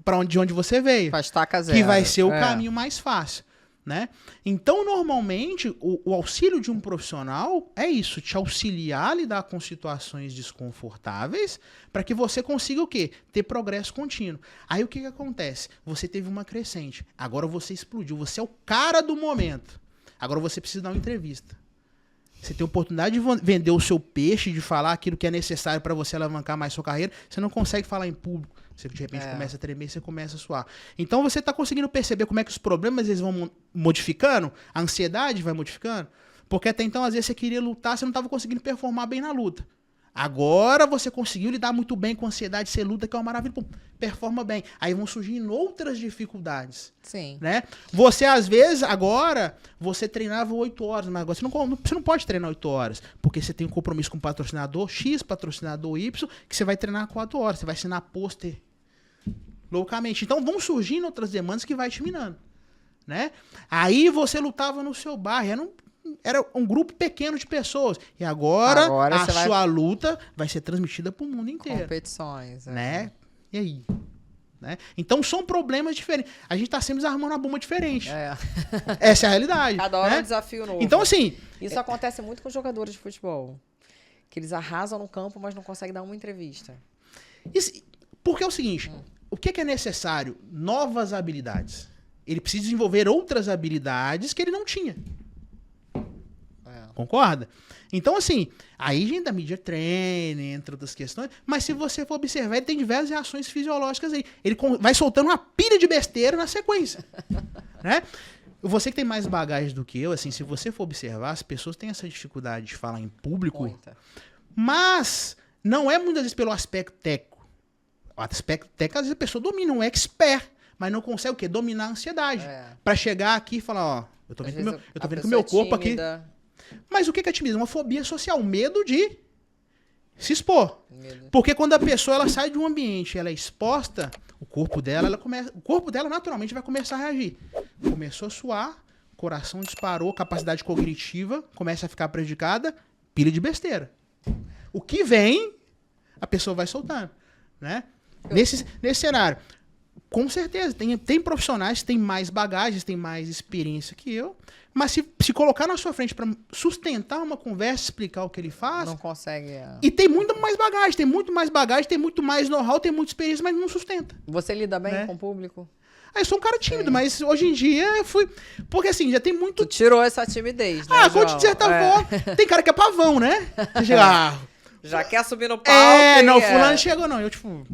para de onde você veio, pra estaca zero. Que vai ser o caminho mais fácil. Né? Então, normalmente, o auxílio de um profissional é isso, te auxiliar a lidar com situações desconfortáveis para que você consiga o quê? Ter progresso contínuo. Aí o que acontece? Você teve uma crescente, agora você explodiu, você é o cara do momento. Agora você precisa dar uma entrevista. Você tem a oportunidade de vender o seu peixe, de falar aquilo que é necessário para você alavancar mais sua carreira, você não consegue falar em público. Você de repente começa a tremer, você começa a suar. Então você está conseguindo perceber como é que os problemas eles vão modificando, a ansiedade vai modificando, porque até então às vezes você queria lutar, você não estava conseguindo performar bem na luta. Agora você conseguiu lidar muito bem com a ansiedade, você luta, que é uma maravilha, pum, performa bem. Aí vão surgindo outras dificuldades. Sim. Né? Você, às vezes, agora, você treinava 8 horas, mas agora você não pode treinar 8 horas, porque você tem um compromisso com o patrocinador X, patrocinador Y, que você vai treinar 4 horas, você vai assinar pôster loucamente. Então vão surgindo outras demandas que vai te minando. Né? Aí você lutava no seu bairro, era um grupo pequeno de pessoas. E agora a sua luta vai ser transmitida para o mundo inteiro. Competições. Né? E aí? Né? Então são problemas diferentes. A gente está sempre armando uma bomba diferente. Essa é a realidade. Cada hora né? é um desafio novo. Então, assim... Isso acontece muito com jogadores de futebol. Que eles arrasam no campo, mas não conseguem dar uma entrevista. Porque é o seguinte, o que é necessário? Novas habilidades. Ele precisa desenvolver outras habilidades que ele não tinha. Concorda? Então, assim, aí gente da media training, entre outras questões, mas se você for observar, ele tem diversas reações fisiológicas aí. Ele vai soltando uma pilha de besteira na sequência. Né? Você que tem mais bagagem do que eu, assim, se você for observar, as pessoas têm essa dificuldade de falar em público, mas não é muitas vezes pelo aspecto técnico. O aspecto técnico, às vezes a pessoa domina, um expert, mas não consegue o quê? Dominar a ansiedade. Pra chegar aqui e falar, ó, eu tô vendo que o meu corpo aqui... Mas o que é timidez? Uma fobia social, um medo de se expor. Porque quando a pessoa ela sai de um ambiente, ela é exposta, o corpo dela naturalmente vai começar a reagir. Começou a suar, coração disparou, capacidade cognitiva começa a ficar prejudicada, pilha de besteira. O que vem, a pessoa vai soltando, né? Nesse cenário, com certeza, tem profissionais que têm mais bagagens, têm mais experiência que eu, mas se colocar na sua frente para sustentar uma conversa, explicar o que ele faz... Não consegue... E tem muito mais bagagem, tem muito mais know-how, tem muita experiência, mas não sustenta. Você lida bem com o público? Eu sou um cara tímido, mas hoje em dia eu fui... Porque assim, já tem muito... Tu tirou essa timidez, né, João? De certa forma. Tem cara que é pavão, né? Você chega... Já quer subir no palco. Não, fulano chegou não. Eu, tipo...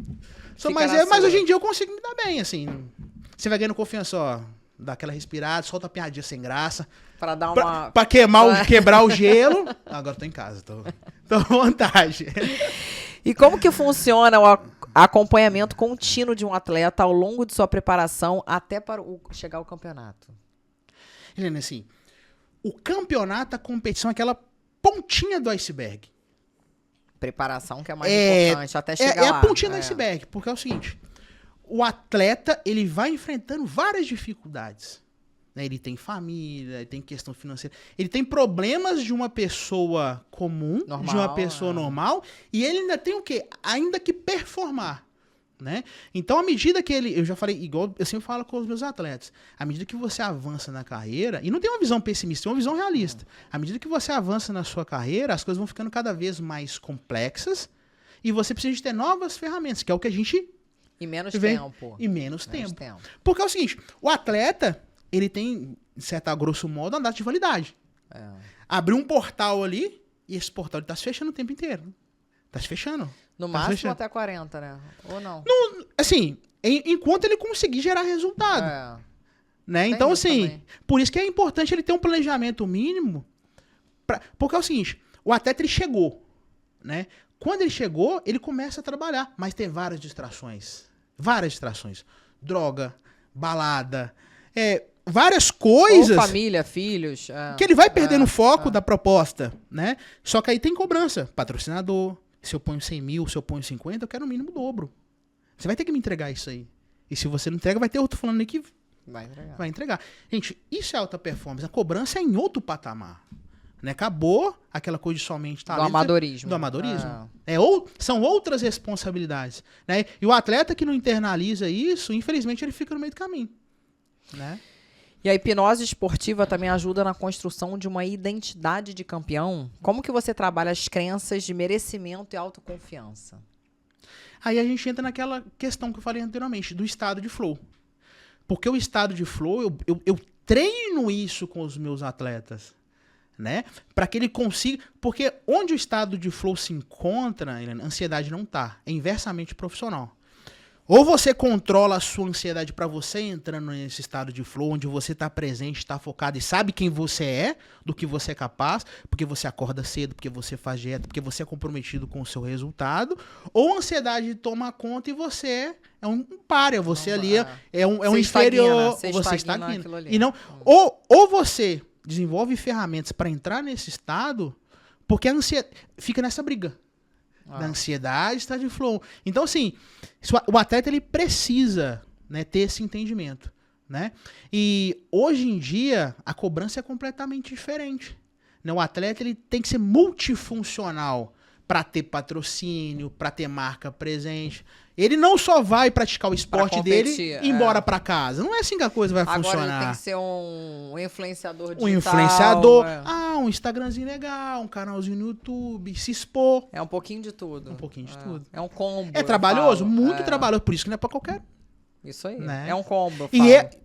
Mas hoje em dia eu consigo me dar bem, assim. Você vai ganhando confiança, ó. Dá aquela respirada, solta a piadinha sem graça. Pra dar uma... Pra quebrar o gelo. Agora tô em casa, tô à vontade. E como que funciona o acompanhamento contínuo de um atleta ao longo de sua preparação até para chegar ao campeonato? Helena, assim, o campeonato, a competição é aquela pontinha do iceberg. Preparação que é mais importante, até chegar lá. É a pontinha do iceberg, porque é o seguinte, o atleta, ele vai enfrentando várias dificuldades. Né? Ele tem família, ele tem questão financeira, ele tem problemas de uma pessoa comum, normal, de uma pessoa normal, e ele ainda tem o quê? Ainda que performar. Né? Então, à medida que eu já falei, igual eu sempre falo com os meus atletas, à medida que você avança na carreira, e não tem uma visão pessimista, tem uma visão realista, à medida que você avança na sua carreira, as coisas vão ficando cada vez mais complexas, e você precisa de ter novas ferramentas, que é o que a gente... E menos tempo. E menos tempo. Porque é o seguinte, o atleta, ele tem, a grosso modo, uma data de validade. Abriu um portal ali, e esse portal está se fechando o tempo inteiro. Está se fechando. No máximo até 40, né? Ou não? Assim, enquanto ele conseguir gerar resultado. Né? Então, assim, também. Por isso que é importante ele ter um planejamento mínimo. Porque é o seguinte, o atleta ele chegou. Né? Quando ele chegou, ele começa a trabalhar. Mas tem várias distrações. Várias distrações. Droga, balada, várias coisas. Ou família, filhos. Que ele vai perdendo o foco da proposta. Né? Só que aí tem cobrança. Patrocinador. Se eu ponho 100 mil, se eu ponho 50, eu quero o mínimo dobro. Você vai ter que me entregar isso aí. E se você não entrega, vai ter outro falando aí que vai entregar. Gente, isso é alta performance. A cobrança é em outro patamar. Né? Acabou aquela coisa de somente talento. Do amadorismo. São outras responsabilidades. Né? E o atleta que não internaliza isso, infelizmente, ele fica no meio do caminho. Né? E a hipnose esportiva também ajuda na construção de uma identidade de campeão. Como que você trabalha as crenças de merecimento e autoconfiança? Aí a gente entra naquela questão que eu falei anteriormente, do estado de flow. Porque o estado de flow, eu treino isso com os meus atletas. Né? Para que ele consiga... Porque onde o estado de flow se encontra, a ansiedade não está. É inversamente profissional. Ou você controla a sua ansiedade para você entrando nesse estado de flow, onde você está presente, está focado e sabe quem você é, do que você é capaz, porque você acorda cedo, porque você faz dieta, porque você é comprometido com o seu resultado, ou a ansiedade toma conta e você é um pária, você ali é um inferior, você estagna. E não, ou você desenvolve ferramentas para entrar nesse estado, porque a ansiedade fica nessa briga. Da ansiedade, está de flow. Então, assim, o atleta ele precisa, né, ter esse entendimento. Né? E hoje em dia, a cobrança é completamente diferente. Né? O atleta ele tem que ser multifuncional para ter patrocínio, para ter marca presente. Ele não só vai praticar o esporte dele e ir embora para casa. Não é assim que a coisa vai funcionar. Agora ele tem que ser um influenciador digital. Um influenciador. Um Instagramzinho legal, um canalzinho no YouTube, se expor. É um pouquinho de tudo. Um pouquinho de tudo. É um combo. É trabalhoso? Muito trabalhoso. Por isso que não é para qualquer. Isso aí. Né? É um combo.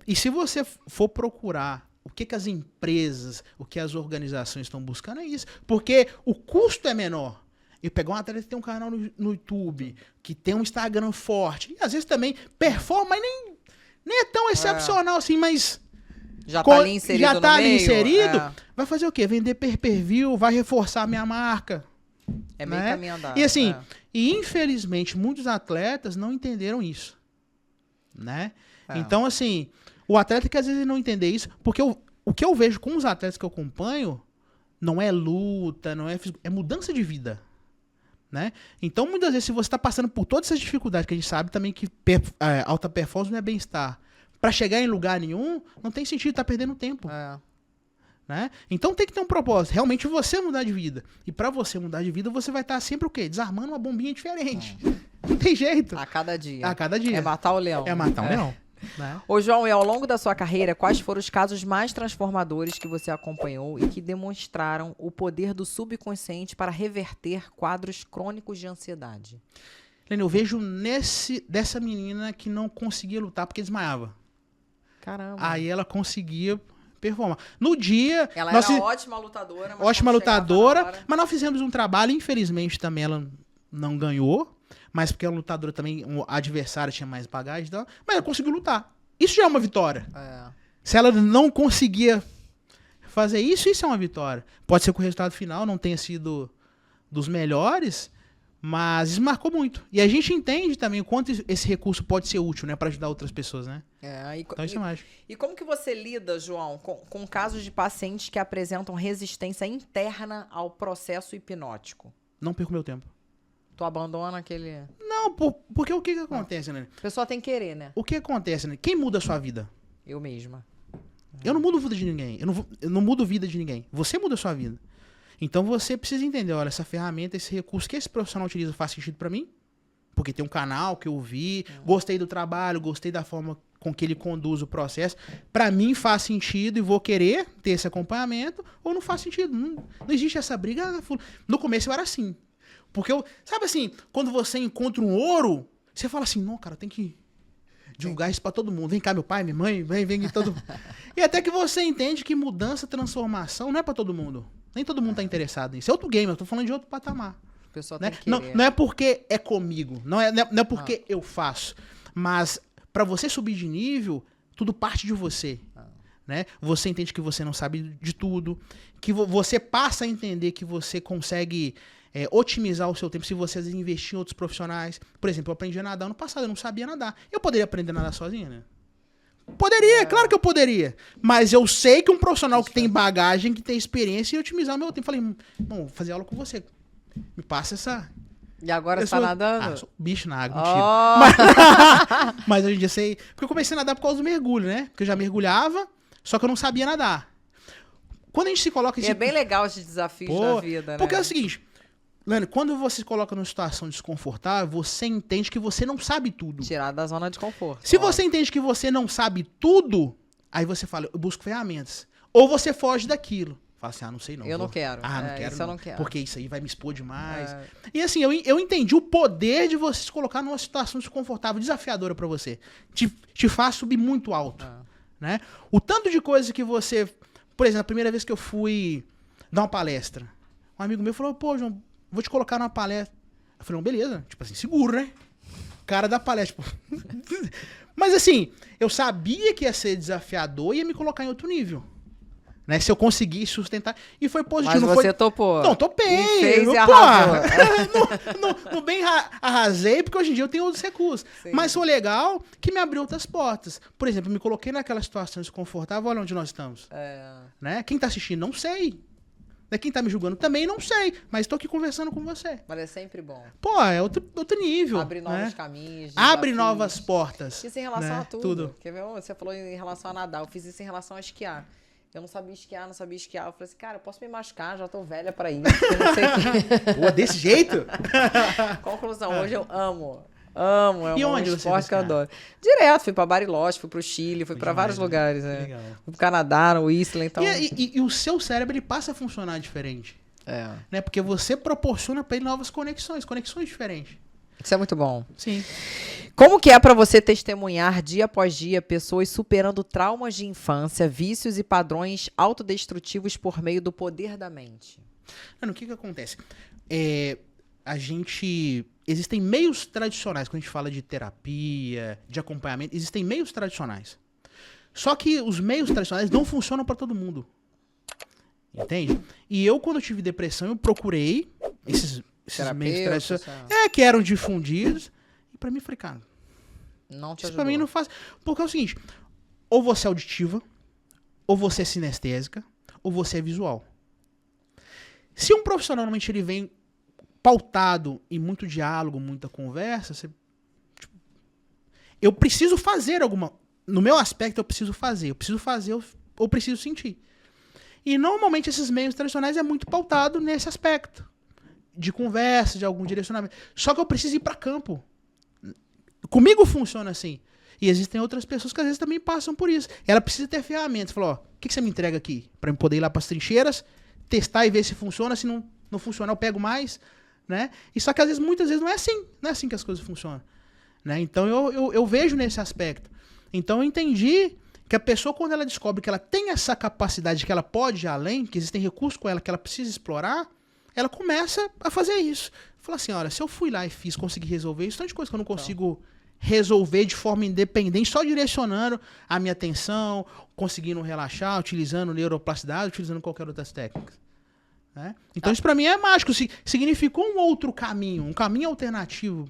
E se você for procurar o que as empresas, o que as organizações estão buscando, é isso. Porque o custo é menor. Eu pegar um atleta que tem um canal no YouTube, que tem um Instagram forte, e às vezes também performa, mas nem é tão excepcional assim, mas... Já tá ali inserido vai fazer o quê? Vender pay-per-view, vai reforçar a minha marca. É meio caminho andado. E assim, e infelizmente muitos atletas não entenderam isso. Né? Então assim, o atleta que às vezes não entender isso, porque o que eu vejo com os atletas que eu acompanho, não é luta, é mudança de vida. Né? Então, muitas vezes, se você está passando por todas essas dificuldades, que a gente sabe também que alta performance não é bem-estar, para chegar em lugar nenhum, não tem sentido estar perdendo tempo. Né? Então tem que ter um propósito, realmente você mudar de vida. E para você mudar de vida, você vai estar sempre o quê? Desarmando uma bombinha diferente. Não tem jeito. A cada dia. A cada dia. É matar o leão. É matar um leão. Né? Ô João, e ao longo da sua carreira, quais foram os casos mais transformadores que você acompanhou e que demonstraram o poder do subconsciente para reverter quadros crônicos de ansiedade? Lene, eu vejo dessa menina que não conseguia lutar porque desmaiava. Caramba. Aí ela conseguia performar. No dia... Ela era ótima lutadora. Ótima lutadora, mas nós fizemos um trabalho, infelizmente também ela não ganhou. Mas porque a lutadora também, o adversário tinha mais bagagem, então, mas ela conseguiu lutar. Isso já é uma vitória. Se ela não conseguia fazer isso é uma vitória. Pode ser que o resultado final não tenha sido dos melhores, mas isso marcou muito. E a gente entende também o quanto esse recurso pode ser útil, né, para ajudar outras pessoas, né? Então isso é mágico. E como que você lida, João, com casos de pacientes que apresentam resistência interna ao processo hipnótico? Não perco meu tempo. Tu abandona aquele... Não, porque o que acontece, né? A pessoa tem que querer, né? O que acontece, né? Quem muda a sua vida? Eu mesma. Eu não mudo a vida de ninguém. Eu não mudo a vida de ninguém. Você muda a sua vida. Então você precisa entender, olha, essa ferramenta, esse recurso que esse profissional utiliza faz sentido pra mim? Porque tem um canal que eu vi, gostei do trabalho, gostei da forma com que ele conduz o processo. Pra mim faz sentido e vou querer ter esse acompanhamento, ou não faz sentido. Não existe essa briga. No começo eu era assim. Porque sabe assim, quando você encontra um ouro, você fala assim, não, cara, tem que divulgar isso pra todo mundo. Vem cá, meu pai, minha mãe, vem todo mundo. E até que você entende que mudança, transformação não é pra todo mundo. Nem todo mundo tá interessado nisso. É outro game, eu tô falando de outro patamar. A pessoa Né? tem que querer. Não é porque é comigo, não é porque eu faço. Mas pra você subir de nível, tudo parte de você. Né? Você entende que você não sabe de tudo, que você passa a entender que você consegue otimizar o seu tempo se você às vezes investir em outros profissionais. Por exemplo, eu aprendi a nadar ano passado, eu não sabia nadar. Eu poderia aprender a nadar sozinho, né? Poderia, claro que eu poderia. Mas eu sei que um profissional que tem bagagem, que tem experiência, ia otimizar o meu tempo. Falei, bom, vou fazer aula com você. Me passa essa... E agora você tá nadando? Sou bicho na água, mentira. Mas hoje em dia eu sei... Porque eu comecei a nadar por causa do mergulho, né? Porque eu já mergulhava, só que eu não sabia nadar. Quando a gente se coloca... É bem legal esses desafios da vida, né? Porque é o seguinte... Lani, quando você se coloca numa situação desconfortável, você entende que você não sabe tudo. Tirar da zona de conforto. Se você entende que você não sabe tudo, aí você fala, eu busco ferramentas. Ou você foge daquilo. Fala assim, não sei não. Eu não quero. Não quero isso não. Eu não quero. Porque isso aí vai me expor demais. E assim, eu entendi o poder de você se colocar numa situação desconfortável, desafiadora pra você. Te faz subir muito alto. Né? O tanto de coisa que você... Por exemplo, a primeira vez que eu fui dar uma palestra, um amigo meu falou, pô, João, vou te colocar numa palestra. Eu falei, não, beleza. Tipo assim, seguro, né? O cara da palestra. Tipo... Mas assim, eu sabia que ia ser desafiador e ia me colocar em outro nível. Né? Se eu conseguisse sustentar. E foi positivo. Mas você topou. Não, topei. E fez e arrasou. No bem arrasei, porque hoje em dia eu tenho outros recursos. Sim. Mas foi legal que me abriu outras portas. Por exemplo, eu me coloquei naquela situação desconfortável. Olha onde nós estamos. Né? Quem tá assistindo, não sei. Quem tá me julgando também não sei, mas tô aqui conversando com você. Mas é sempre bom. Pô, é outro nível. Abre novos caminhos. Abre novas portas. Isso em relação a tudo. Quer ver? Você falou em relação a nadar. Eu fiz isso em relação a esquiar. Eu não sabia esquiar. Eu falei assim, cara, eu posso me machucar, já tô velha pra isso. Eu não sei o que. Pô, desse jeito? Conclusão, hoje eu amo. E onde esporte que eu adoro. Direto, fui pra Bariloche, fui pro Chile, fui pra vários lugares. Legal. Fui pro Canadá, no Whistler, então... E o seu cérebro, ele passa a funcionar diferente. Né? Porque você proporciona pra ele novas conexões diferentes. Isso é muito bom. Sim. Como que é pra você testemunhar dia após dia pessoas superando traumas de infância, vícios e padrões autodestrutivos por meio do poder da mente? Mano, o que acontece? Existem meios tradicionais, quando a gente fala de terapia, de acompanhamento, existem meios tradicionais. Só que os meios tradicionais não funcionam para todo mundo. Entende? E eu, quando eu tive depressão, eu procurei esses meios tradicionais que eram difundidos. E pra mim, eu falei, cara, não te isso ajudou. pra mim não faz... Porque é o seguinte, ou você é auditiva, ou você é sinestésica, ou você é visual. Se um profissional, normalmente, ele vem pautado em muito diálogo, muita conversa, eu preciso fazer alguma... No meu aspecto, eu preciso fazer, ou preciso sentir. E normalmente esses meios tradicionais é muito pautado nesse aspecto. De conversa, de algum direcionamento. Só que eu preciso ir para campo. Comigo funciona assim. E existem outras pessoas que às vezes também passam por isso. Ela precisa ter ferramentas. Falou, o que você me entrega aqui? Para eu poder ir lá para as trincheiras, testar e ver se funciona. Se não funcionar, eu pego mais. Né? E só que às vezes, muitas vezes não é assim que as coisas funcionam. Né? Então eu vejo nesse aspecto. Então eu entendi que a pessoa, quando ela descobre que ela tem essa capacidade, que ela pode ir além, que existem recursos com ela que ela precisa explorar, ela começa a fazer isso. Fala assim, olha, se eu fui lá e consegui resolver isso, tem de coisa que eu não consigo resolver de forma independente, só direcionando a minha atenção, conseguindo relaxar, utilizando neuroplasticidade, utilizando qualquer outras técnicas. Né? Então isso pra mim é mágico. Significou um outro caminho, um caminho alternativo.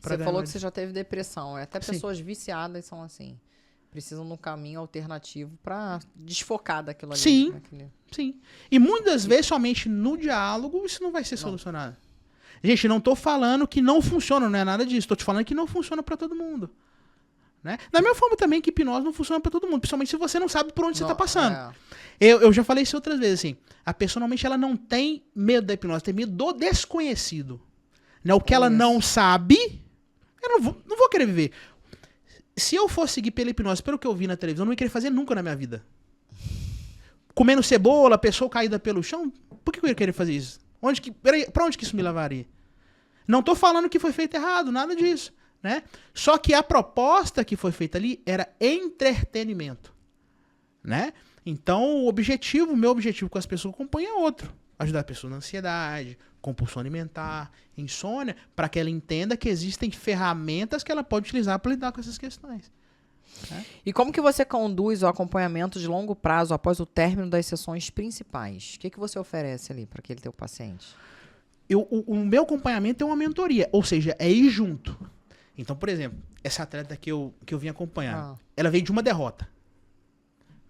Você falou que você já teve depressão. Até pessoas viciadas são assim. Precisam de um caminho alternativo pra desfocar daquilo ali. Sim, sim. E muitas vezes, somente no diálogo, isso não vai ser solucionado. Gente, não tô falando que não funciona, não é nada disso. Tô te falando que não funciona pra todo mundo. Né? Da mesma forma também que hipnose não funciona pra todo mundo, principalmente se você não sabe por onde você tá passando. Eu já falei isso outras vezes, assim. A pessoa, normalmente, ela não tem medo da hipnose, tem medo do desconhecido. Né? O que ela não sabe, eu não vou querer viver. Se eu fosse seguir pela hipnose, pelo que eu vi na televisão, eu não ia querer fazer nunca na minha vida. Comendo cebola, pessoa caída pelo chão, por que eu ia querer fazer isso? Pra onde que isso me levaria? Não tô falando que foi feito errado, nada disso. Né? Só que a proposta que foi feita ali era entretenimento. Né? Então, o meu objetivo com as pessoas que acompanham é outro. Ajudar a pessoa na ansiedade, compulsão alimentar, insônia, para que ela entenda que existem ferramentas que ela pode utilizar para lidar com essas questões. Né? E como que você conduz o acompanhamento de longo prazo após o término das sessões principais? O que você oferece ali para aquele teu paciente? O meu acompanhamento é uma mentoria, ou seja, é ir junto. Então, por exemplo, essa atleta que eu vim acompanhar, ela veio de uma derrota.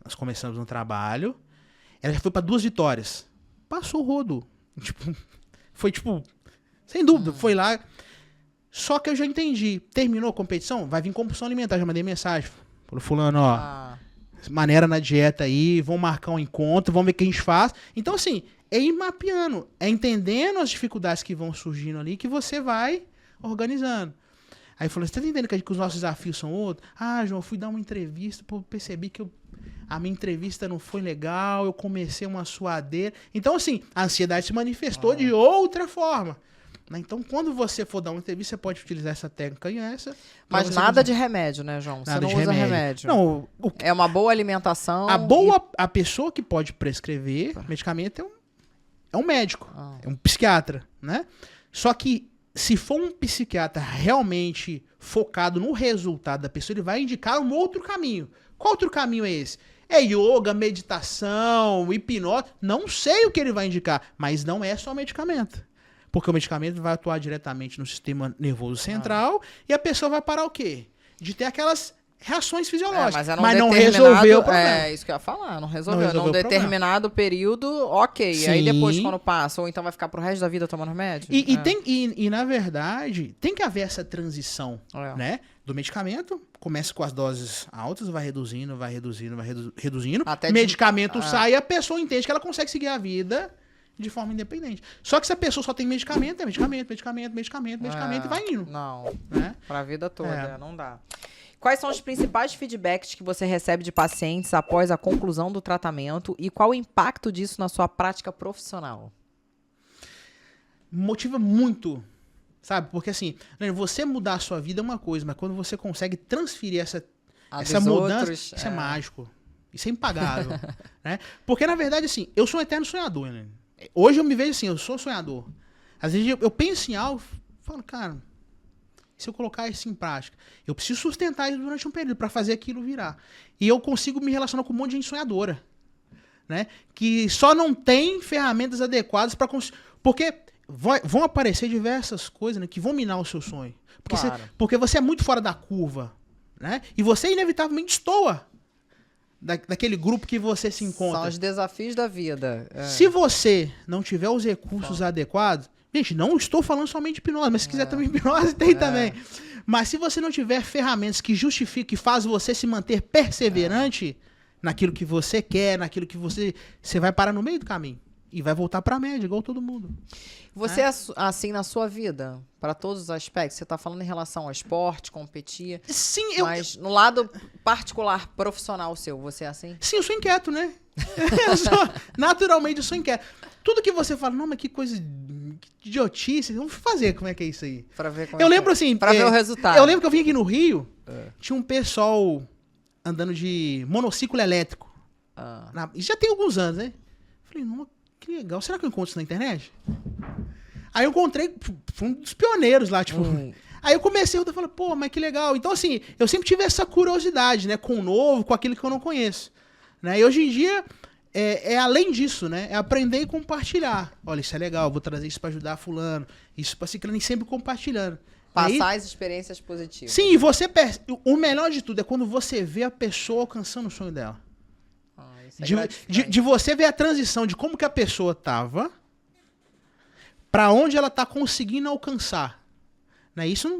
Nós começamos um trabalho, ela já foi para 2 vitórias. Passou o rodo. Foi sem dúvida, foi lá. Só que eu já entendi. Terminou a competição, vai vir compulsão alimentar. Já mandei mensagem. Falou, fulano, maneira na dieta aí, vamos marcar um encontro, vamos ver o que a gente faz. Então, assim, é ir mapeando, é entendendo as dificuldades que vão surgindo ali, que você vai organizando. Aí falou, você tá entendendo que os nossos desafios são outros? João, eu fui dar uma entrevista, percebi que a minha entrevista não foi legal, eu comecei uma suadeira. Então, assim, a ansiedade se manifestou de outra forma. Então, quando você for dar uma entrevista, você pode utilizar essa técnica e essa. Mas nada de remédio, né, João? Você não usa remédio. Não, é uma boa alimentação. A pessoa que pode prescrever medicamento é um médico, é um psiquiatra, né? Só que se for um psiquiatra realmente focado no resultado da pessoa, ele vai indicar um outro caminho. Qual outro caminho é esse? É yoga, meditação, hipnose. Não sei o que ele vai indicar, mas não é só medicamento. Porque o medicamento vai atuar diretamente no sistema nervoso central e a pessoa vai parar o quê? De ter aquelas reações fisiológicas. Mas não resolveu o problema. É isso que eu ia falar, não resolveu. Num determinado período, ok. Sim. Aí depois, quando passa, ou então vai ficar pro resto da vida tomando remédio. E na verdade, tem que haver essa transição, né? Do medicamento, começa com as doses altas, vai reduzindo. Até medicamento sai e a pessoa entende que ela consegue seguir a vida de forma independente. Só que se a pessoa só tem medicamento, é medicamento e vai indo. Não, né? Pra vida toda, não dá. Quais são os principais feedbacks que você recebe de pacientes após a conclusão do tratamento e qual o impacto disso na sua prática profissional? Motiva muito, sabe? Porque assim, você mudar a sua vida é uma coisa, mas quando você consegue transferir essa mudança, isso é mágico. Isso é impagável. Né? Porque, na verdade, assim, eu sou um eterno sonhador, né? Hoje eu me vejo assim, eu sou sonhador. Às vezes eu penso em algo, falo, cara, se eu colocar isso em prática, eu preciso sustentar isso durante um período para fazer aquilo virar. E eu consigo me relacionar com um monte de gente sonhadora, né? Que só não tem ferramentas adequadas para conseguir. Porque vão aparecer diversas coisas, né, que vão minar o seu sonho. Porque você é muito fora da curva, né? E você inevitavelmente destoa daquele grupo que você se encontra. São os desafios da vida. Se você não tiver os recursos adequados, gente, não estou falando somente de hipnose, mas se quiser também hipnose, tem também. Mas se você não tiver ferramentas que justifiquem, que fazem você se manter perseverante naquilo que você quer, naquilo que você vai parar no meio do caminho e vai voltar para a média, igual todo mundo. Você é assim na sua vida, para todos os aspectos? Você está falando em relação ao esporte, competir? Sim, mas no lado particular, profissional seu, você é assim? Sim, eu sou inquieto, né? Naturalmente eu sou inquieto. Tudo que você fala, não, mas que coisa idiotice, vamos fazer como é que é isso aí. Pra ver como eu lembro assim... Pra ver o resultado. Eu lembro que eu vim aqui no Rio, tinha um pessoal andando de monociclo elétrico. Isso já tem alguns anos, né? Falei, não, que legal. Será que eu encontro isso na internet? Aí eu encontrei, fui um dos pioneiros lá, tipo... Aí eu comecei a falar, pô, mas que legal. Então, assim, eu sempre tive essa curiosidade, né? Com o novo, com aquilo que eu não conheço. Né? E hoje em dia, é além disso, né? É aprender e compartilhar. Olha, isso é legal, vou trazer isso pra ajudar fulano. Isso pra ciclano, e sempre compartilhando. Passar Aí, as experiências positivas. sim, e você o melhor de tudo é quando você vê a pessoa alcançando o sonho dela. Isso é gratificante. De você ver a transição de como que a pessoa tava pra onde ela tá conseguindo alcançar. Né? Isso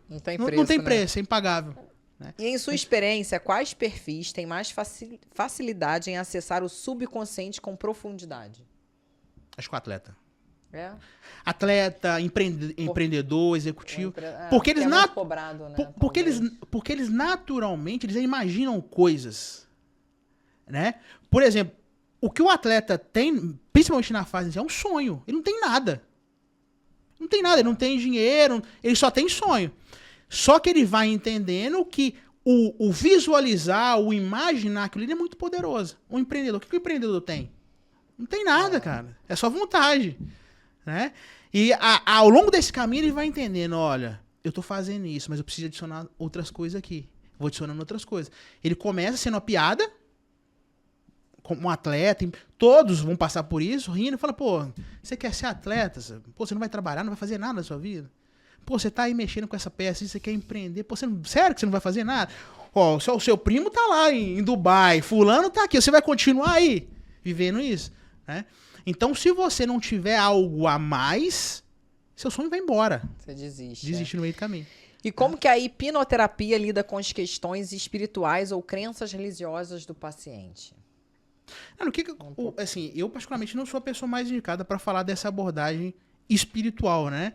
Não tem preço, não tem né? preço, é impagável. Né? E em sua experiência, quais perfis têm mais facilidade em acessar o subconsciente com profundidade? Acho que o atleta. É? Atleta, empreendedor, executivo. Porque eles é muito cobrado, né? Porque eles naturalmente eles imaginam coisas. Né? Por exemplo, o que o atleta tem, principalmente na fase inicial, é um sonho. Ele não tem nada. Não tem nada, ele não tem dinheiro, ele só tem sonho. Só que ele vai entendendo que o visualizar, o imaginar aquilo ali é muito poderoso. O empreendedor, o que o empreendedor tem? Não tem nada, cara. É só vontade. Né? E ao longo desse caminho ele vai entendendo, olha, eu tô fazendo isso, mas eu preciso adicionar outras coisas aqui. Vou adicionando outras coisas. Ele começa sendo uma piada, como um atleta, todos vão passar por isso, rindo, e fala, pô, você quer ser atleta? Pô, você não vai trabalhar, não vai fazer nada na sua vida. Pô, você tá aí mexendo com essa peça, você quer empreender, pô, sério que você não vai fazer nada? Ó, o seu primo tá lá em Dubai, fulano tá aqui, você vai continuar aí, vivendo isso, né? Então, se você não tiver algo a mais, seu sonho vai embora. Você desiste. Desiste no meio do caminho. E como que a hipnoterapia lida com as questões espirituais ou crenças religiosas do paciente? Assim, eu particularmente não sou a pessoa mais indicada para falar dessa abordagem espiritual, né?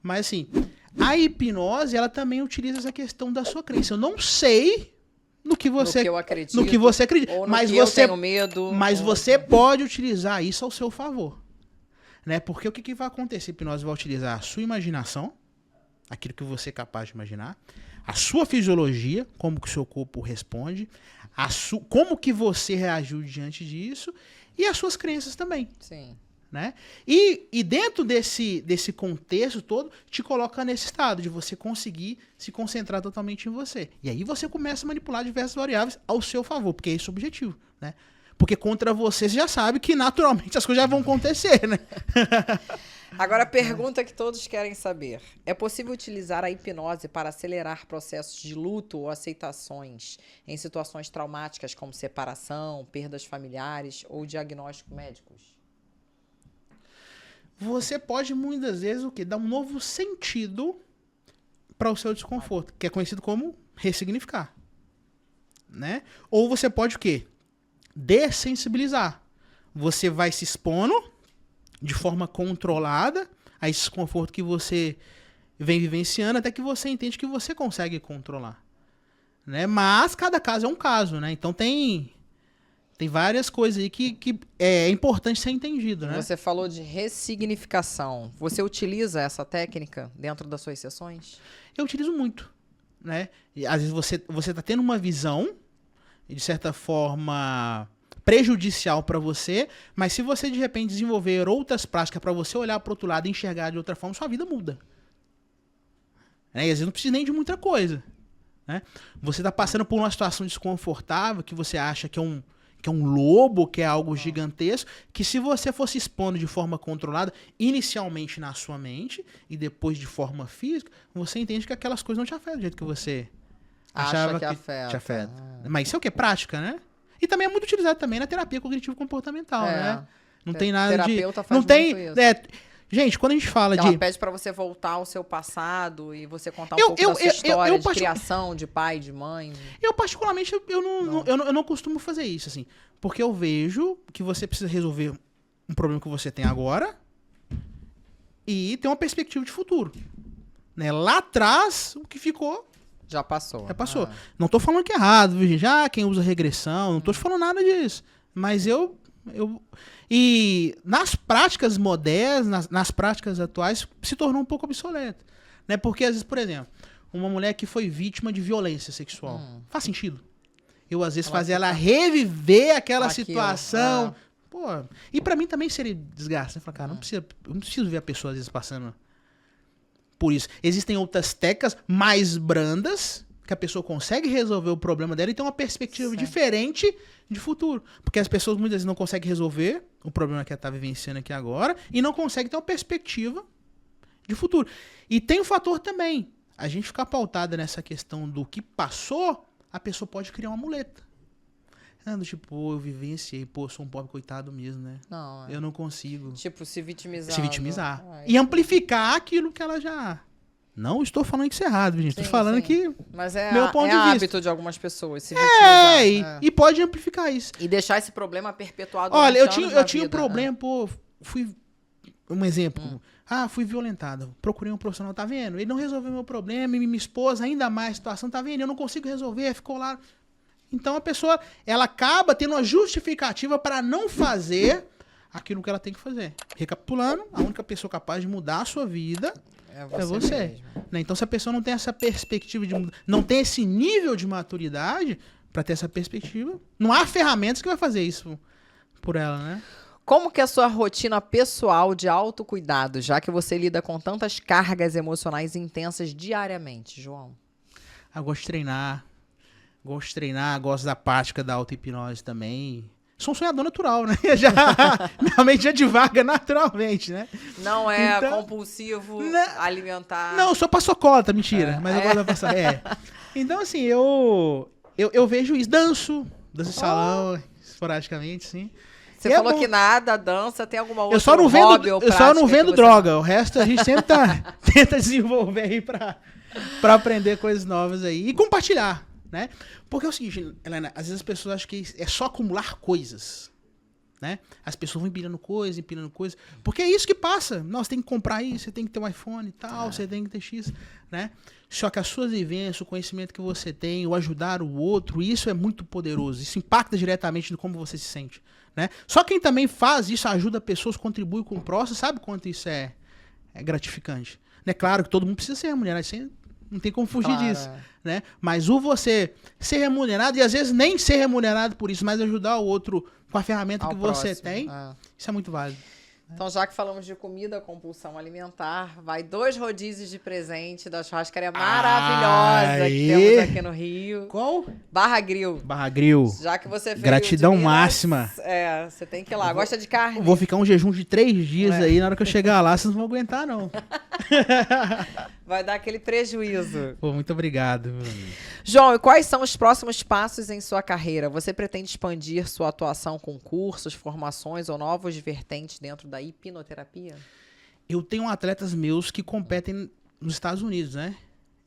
Mas assim, a hipnose, ela também utiliza essa questão da sua crença. Eu não sei no que você acredita, ou no mas que você eu tenho medo, mas você pode utilizar isso ao seu favor, né? Porque o que vai acontecer? A hipnose vai utilizar a sua imaginação, aquilo que você é capaz de imaginar, a sua fisiologia, como que o seu corpo responde, como que você reagiu diante disso e as suas crenças também. Sim. Né? E dentro desse contexto todo, te coloca nesse estado de você conseguir se concentrar totalmente em você. E aí você começa a manipular diversas variáveis ao seu favor, porque é esse o objetivo, né? Porque contra você já sabe que naturalmente as coisas já vão acontecer, né? Agora, a pergunta que todos querem saber. É possível utilizar a hipnose para acelerar processos de luto ou aceitações em situações traumáticas como separação, perdas familiares ou diagnósticos médicos? Você pode, muitas vezes, o quê? Dar um novo sentido para o seu desconforto, que é conhecido como ressignificar. Né? Ou você pode o quê? Dessensibilizar. Você vai se expondo de forma controlada a esse desconforto que você vem vivenciando, até que você entende que você consegue controlar. Né? Mas cada caso é um caso, né? Então tem várias coisas aí que é importante ser entendido, né? Você falou de ressignificação. Você utiliza essa técnica dentro das suas sessões? Eu utilizo muito, né? E, às vezes você tá tendo uma visão, de certa forma, prejudicial para você, mas se você, de repente, desenvolver outras práticas para você olhar para o outro lado e enxergar de outra forma, sua vida muda. E às vezes não precisa nem de muita coisa. Né? Você tá passando por uma situação desconfortável que você acha que é um lobo, que é algo gigantesco, que se você fosse expondo de forma controlada, inicialmente na sua mente, e depois de forma física, você entende que aquelas coisas não te afetam do jeito que você achava que afeta. Te afeta. Mas isso é o quê? Prática, né? E também é muito utilizado também na terapia cognitivo-comportamental, né? Não tem nada de... Terapeuta faz não tem, muito isso. Gente, quando a gente fala Ela pede pra você voltar ao seu passado e você contar um pouco da sua história de criação, de pai, de mãe. Eu, particularmente, eu não costumo fazer isso, assim. Porque eu vejo que você precisa resolver um problema que você tem agora e ter uma perspectiva de futuro. Né? Lá atrás, o que ficou... Já passou. Já passou. Não tô falando que é errado, viu, gente? Quem usa regressão, não tô te falando nada disso. Mas E nas práticas modernas, nas práticas atuais, se tornou um pouco obsoleto. Né? Porque, às vezes, por exemplo, uma mulher que foi vítima de violência sexual. Faz sentido. Eu, às vezes, fazer ela reviver aquela situação. Pô, e pra mim também seria desgaste. Né? Falar, cara, eu não preciso ver a pessoa, às vezes, passando por uma situação dessa. Ela não precisa passar por aquilo. Ela pode reviver aquela situação. E pra mim também seria desgaste. Né? Falar, cara, eu não preciso ver a pessoa, às vezes, passando por uma situação dessa. Ela não precisa ver a pessoa, às vezes, passando por isso. Existem outras técnicas mais brandas que a pessoa consegue resolver o problema dela e tem uma perspectiva diferente de futuro. Porque as pessoas muitas vezes não conseguem resolver o problema que ela está vivenciando aqui agora e não conseguem ter uma perspectiva de futuro. E tem um fator também. A gente ficar pautada nessa questão do que passou, a pessoa pode criar uma muleta. Tipo, eu vivenciei, sou um pobre coitado mesmo, né? Não, eu não consigo. Tipo, se vitimizar. Se vitimizar. E amplificar aquilo que ela já... Não estou falando que isso é errado, gente. Estou falando que... Mas é, meu ponto de vista. Hábito de algumas pessoas se vitimizar. E pode amplificar isso. E deixar esse problema perpetuado. Olha, eu tinha um problema, fui... Um exemplo. Fui violentado. Procurei um profissional, tá vendo? Ele não resolveu meu problema e me expôs ainda mais a situação, tá vendo? Eu não consigo resolver, ficou lá... Então a pessoa, ela acaba tendo uma justificativa para não fazer aquilo que ela tem que fazer. Recapitulando, a única pessoa capaz de mudar a sua vida é você. Né? Então se a pessoa não tem essa perspectiva de mudar, não tem esse nível de maturidade para ter essa perspectiva, não há ferramentas que vai fazer isso por ela, né? Como que é a sua rotina pessoal de autocuidado, já que você lida com tantas cargas emocionais intensas diariamente, João? Eu gosto de treinar. Gosto da prática da auto-hipnose também. Sou um sonhador natural, né? Minha mente já divaga naturalmente, né? Não é compulsivo alimentar. Não, sou paçocota, mentira. Mas eu gosto da passar. Então, assim, eu vejo isso. Danço em salão, esporadicamente, sim. Você falou que nada, dança, tem alguma outra hobby ou prática? Eu só não vendo droga. O resto a gente sempre tenta desenvolver aí pra aprender coisas novas aí. E compartilhar. Né? Porque é o seguinte, Helena, às vezes as pessoas acham que é só acumular coisas, né? As pessoas vão empilhando coisa, porque é isso que passa. Não, você tem que comprar isso, você tem que ter um iPhone e tal, você tem que ter X, né? Só que as suas vivências, o conhecimento que você tem, o ajudar o outro, isso é muito poderoso, isso impacta diretamente no como você se sente, né? Só quem também faz isso, ajuda pessoas, contribui com o próximo, sabe quanto isso é gratificante, né? Claro que todo mundo precisa ser remunerado, não tem como fugir disso, né? Mas você ser remunerado, e às vezes nem ser remunerado por isso, mas ajudar o outro com a ferramenta que você tem, isso é muito válido. Então, já que falamos de comida, compulsão alimentar, vai 2 rodízios de presente da churrascaria maravilhosa que temos aqui no Rio. Qual? Barra Grill. Barra Grill. Já que você veio gratidão de Minas, máxima. Você tem que ir lá. Gosta de carne? Vou ficar um jejum de 3 dias aí, na hora que eu chegar lá, vocês não vão aguentar, não. Vai dar aquele prejuízo. Muito obrigado. João, e quais são os próximos passos em sua carreira? Você pretende expandir sua atuação com cursos, formações ou novos vertentes dentro da hipnoterapia? Eu tenho atletas meus que competem nos Estados Unidos, né?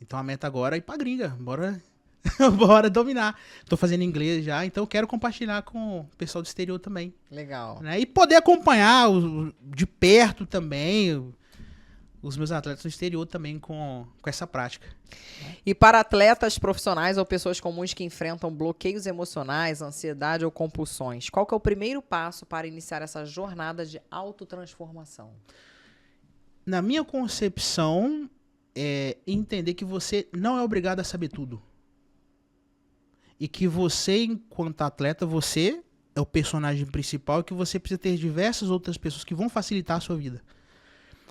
Então a meta agora é ir pra gringa. Bora dominar. Tô fazendo inglês já, então eu quero compartilhar com o pessoal do exterior também. Legal. Né? E poder acompanhar de perto também os meus atletas no exterior também com essa prática. E para atletas profissionais ou pessoas comuns que enfrentam bloqueios emocionais, ansiedade ou compulsões, qual que é o primeiro passo para iniciar essa jornada de autotransformação? Na minha concepção, é entender que você não é obrigado a saber tudo. E que você, enquanto atleta, você é o personagem principal e que você precisa ter diversas outras pessoas que vão facilitar a sua vida.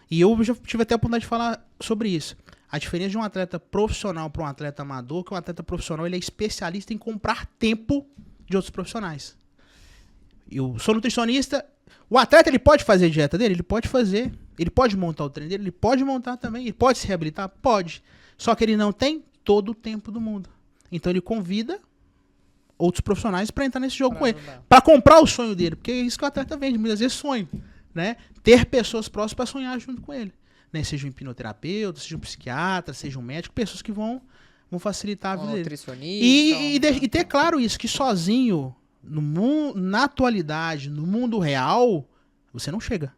E eu já tive até a oportunidade de falar sobre isso. A diferença de um atleta profissional para um atleta amador, que um atleta profissional ele é especialista em comprar tempo de outros profissionais. Eu sou nutricionista, o atleta ele pode fazer a dieta dele? Ele pode fazer. Ele pode montar o treino dele? Ele pode montar também. Ele pode se reabilitar? Pode. Só que ele não tem todo o tempo do mundo. Então ele convida outros profissionais para entrar nesse jogo com ele. Para comprar o sonho dele. Porque é isso que o atleta vende, muitas vezes sonho. Né? Ter pessoas próximas para sonhar junto com ele. Né? Seja um hipnoterapeuta, seja um psiquiatra, seja um médico, pessoas que vão facilitar a vida dele. Nutricionista. E ter claro isso, que sozinho, na atualidade, no mundo real, você não chega.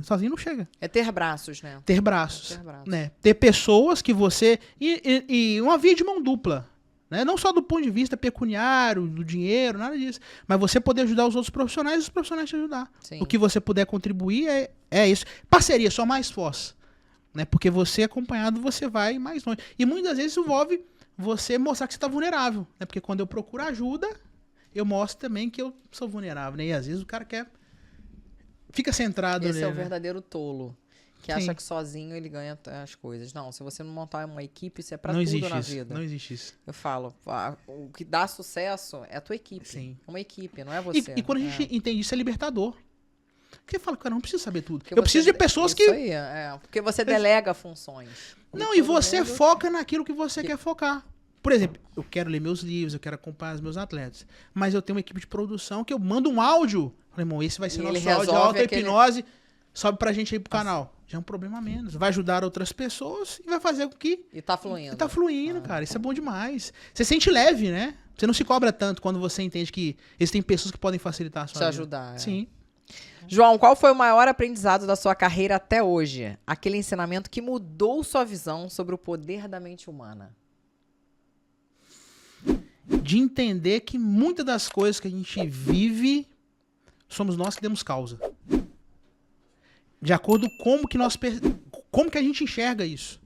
Sozinho não chega. É ter braços, né? Ter braços. Né? Ter pessoas que você... E uma via de mão dupla. Né? Não só do ponto de vista pecuniário, do dinheiro, nada disso. Mas você poder ajudar os outros profissionais e os profissionais te ajudar. Sim. O que você puder contribuir é isso. Parceria, só mais força. Né? Porque você acompanhado, você vai mais longe. E muitas vezes envolve você mostrar que você está vulnerável. Né? Porque quando eu procuro ajuda, eu mostro também que eu sou vulnerável. Né? E às vezes o cara fica centrado. Esse é o verdadeiro tolo. Que Sim. acha que sozinho ele ganha as coisas. Não, se você não montar uma equipe, isso é pra Não tudo existe na isso. vida. Não existe isso. Eu falo, o que dá sucesso é a tua equipe. Sim. Uma equipe, não é você. E quando a gente entende isso, é libertador. Porque fala, cara, eu não preciso saber tudo. Porque Eu preciso de pessoas isso que... aí, porque você delega funções. Não, e você foca naquilo que você quer focar. Por exemplo, eu quero ler meus livros, eu quero acompanhar os meus atletas. Mas eu tenho uma equipe de produção que eu mando um áudio. Falei, irmão, esse vai ser E nosso ele áudio de resolve auto-hipnose. Sobe pra gente aí pro canal. Já é um problema a menos. Vai ajudar outras pessoas e vai fazer com que... E tá fluindo. E tá fluindo, cara. Isso é bom demais. Você sente leve, né? Você não se cobra tanto quando você entende que existem pessoas que podem facilitar a sua vida. Te ajudar. Sim. João, qual foi o maior aprendizado da sua carreira até hoje? Aquele ensinamento que mudou sua visão sobre o poder da mente humana. De entender que muitas das coisas que a gente vive somos nós que demos causa. De acordo com como que a gente enxerga isso.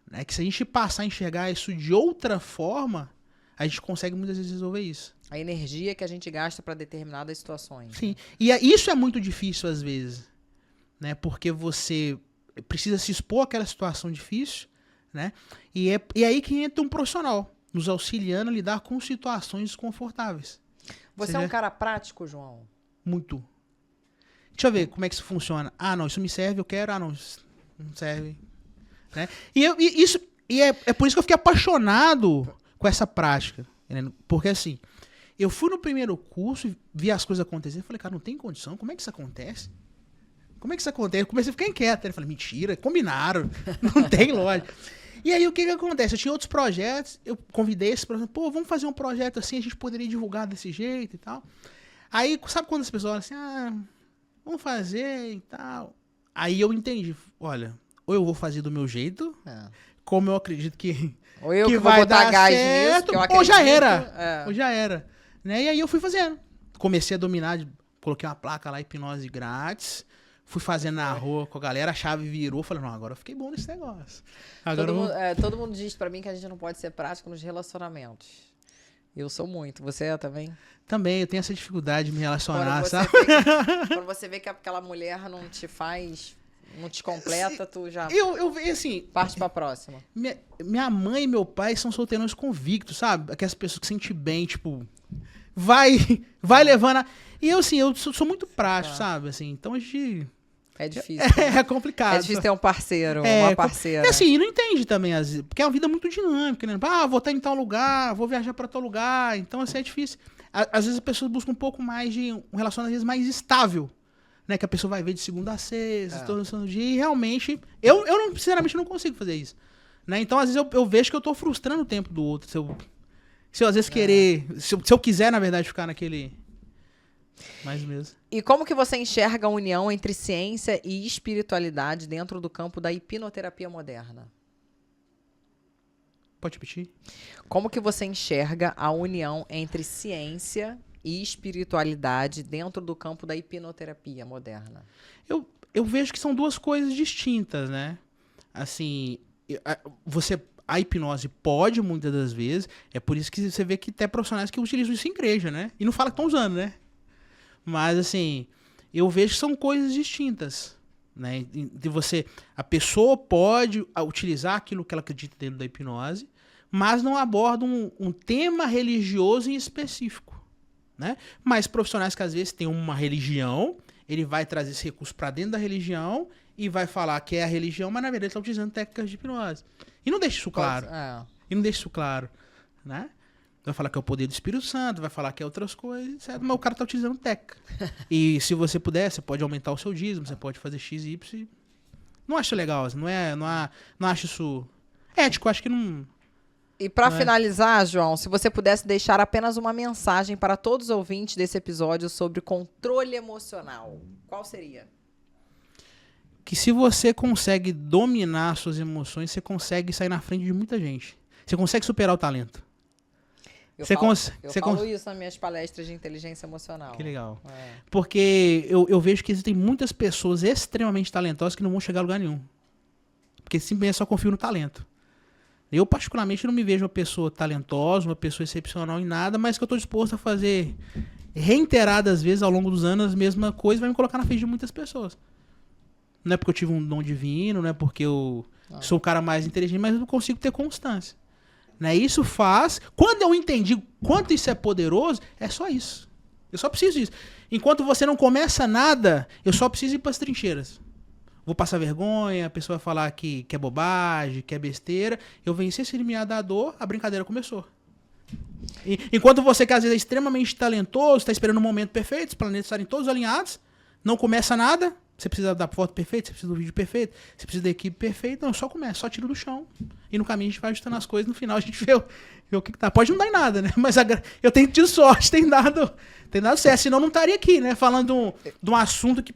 Né? Que se a gente passar a enxergar isso de outra forma, a gente consegue muitas vezes resolver isso. A energia que a gente gasta para determinadas situações. Sim. E isso é muito difícil às vezes. Né? Porque você precisa se expor àquela situação difícil. Né? E é aí que entra um profissional, nos auxiliando a lidar com situações desconfortáveis. Você é um cara prático, João? Muito. Deixa eu ver como é que isso funciona. Ah, não, isso me serve, eu quero. Ah, não, isso não serve. Né? E é por isso que eu fiquei apaixonado com essa prática. Né? Porque assim, eu fui no primeiro curso, vi as coisas acontecerem, falei, cara, não tem condição, como é que isso acontece? Como é que isso acontece? Eu comecei a ficar inquieto. Ele falou, mentira, combinaram, não tem lógica. E aí o que acontece? Eu tinha outros projetos, eu convidei esse projeto, pô, vamos fazer um projeto assim, a gente poderia divulgar desse jeito e tal. Aí, sabe quando as pessoas falam assim, vamos fazer e tal. Aí eu entendi, olha, ou eu vou fazer do meu jeito, como eu acredito que ou eu que vou vai botar dar gás certo, nisso, que eu ou já acredito. era. Ou já era. Né? E aí eu fui fazendo. Comecei a dominar, coloquei uma placa lá, hipnose grátis. Fui fazendo na rua com a galera, a chave virou. Falei, não, agora eu fiquei bom nesse negócio. Agora todo mundo diz pra mim que a gente não pode ser prático nos relacionamentos. Eu sou muito. Você é também? Também, eu tenho essa dificuldade de me relacionar, sabe? Quando você vê que aquela mulher não te faz, não te completa, tu já eu assim, parte pra próxima. Minha mãe e meu pai são solteirões convictos, sabe? Aquelas pessoas que sentem bem, tipo, vai levando. E eu, assim, eu sou muito prático, sabe? Assim, então a gente... É difícil. É complicado. É difícil ter um parceiro, uma parceira. É assim, não entende também, porque é uma vida muito dinâmica, né? Vou estar em tal lugar, vou viajar para tal lugar. Então, assim, é difícil. Às vezes as pessoas buscam um pouco mais de um relacionamento, às vezes, mais estável. Né? Que a pessoa vai ver de segunda a sexta, todo santo dia. E realmente, eu não, sinceramente, não consigo fazer isso. Né? Então, às vezes, eu vejo que eu tô frustrando o tempo do outro. Se eu às vezes, querer... Se eu quiser, na verdade, ficar naquele... Mais mesmo. E como que você enxerga a união entre ciência e espiritualidade dentro do campo da hipnoterapia moderna? Pode repetir? Como que você enxerga a união entre ciência e espiritualidade dentro do campo da hipnoterapia moderna? Eu vejo que são duas coisas distintas, né? Assim, a hipnose pode, muitas das vezes, é por isso que você vê que tem profissionais que utilizam isso em igreja, né? E não fala que estão usando, né? Mas, assim, eu vejo que são coisas distintas, né? A pessoa pode utilizar aquilo que ela acredita dentro da hipnose, mas não aborda um tema religioso em específico, né? Mas profissionais que às vezes têm uma religião, ele vai trazer esse recurso para dentro da religião e vai falar que é a religião, mas na verdade está utilizando técnicas de hipnose. E não deixa isso claro. Né? Vai falar que é o poder do Espírito Santo, vai falar que é outras coisas, certo? Mas o cara tá utilizando técnica. E se você puder, você pode aumentar o seu dízimo, você pode fazer X, Y. Não acho legal, assim, não acho isso ético, acho que não... E para finalizar, João, se você pudesse deixar apenas uma mensagem para todos os ouvintes desse episódio sobre controle emocional, qual seria? Que se você consegue dominar suas emoções, você consegue sair na frente de muita gente. Você consegue superar o talento. Eu falo isso nas minhas palestras de inteligência emocional. Que legal. Porque eu vejo que existem muitas pessoas extremamente talentosas que não vão chegar a lugar nenhum. Porque simplesmente só confio no talento. Eu, particularmente, não me vejo uma pessoa talentosa, uma pessoa excepcional em nada, mas que eu estou disposto a fazer reiteradas vezes ao longo dos anos a mesma coisa vai me colocar na frente de muitas pessoas. Não é porque eu tive um dom divino, não é porque eu sou o cara mais inteligente, mas eu não consigo ter constância. Né? Isso faz... Quando eu entendi quanto isso é poderoso, é só isso. Eu só preciso disso. Enquanto você não começa nada, eu só preciso ir para as trincheiras. Vou passar vergonha, a pessoa vai falar que é bobagem, que é besteira. Eu venci esse limiar da dor, a brincadeira começou. Enquanto você, que às vezes é extremamente talentoso, está esperando o momento perfeito, os planetas estarem todos alinhados, não começa nada, você precisa da foto perfeita, você precisa do vídeo perfeito, você precisa da equipe perfeita, não, só começa, só tira do chão. E no caminho a gente vai ajustando as coisas, no final a gente vê o que tá. Pode não dar em nada, né? Mas eu tenho tido sorte, tem dado certo, senão não estaria aqui, né? Falando de um assunto que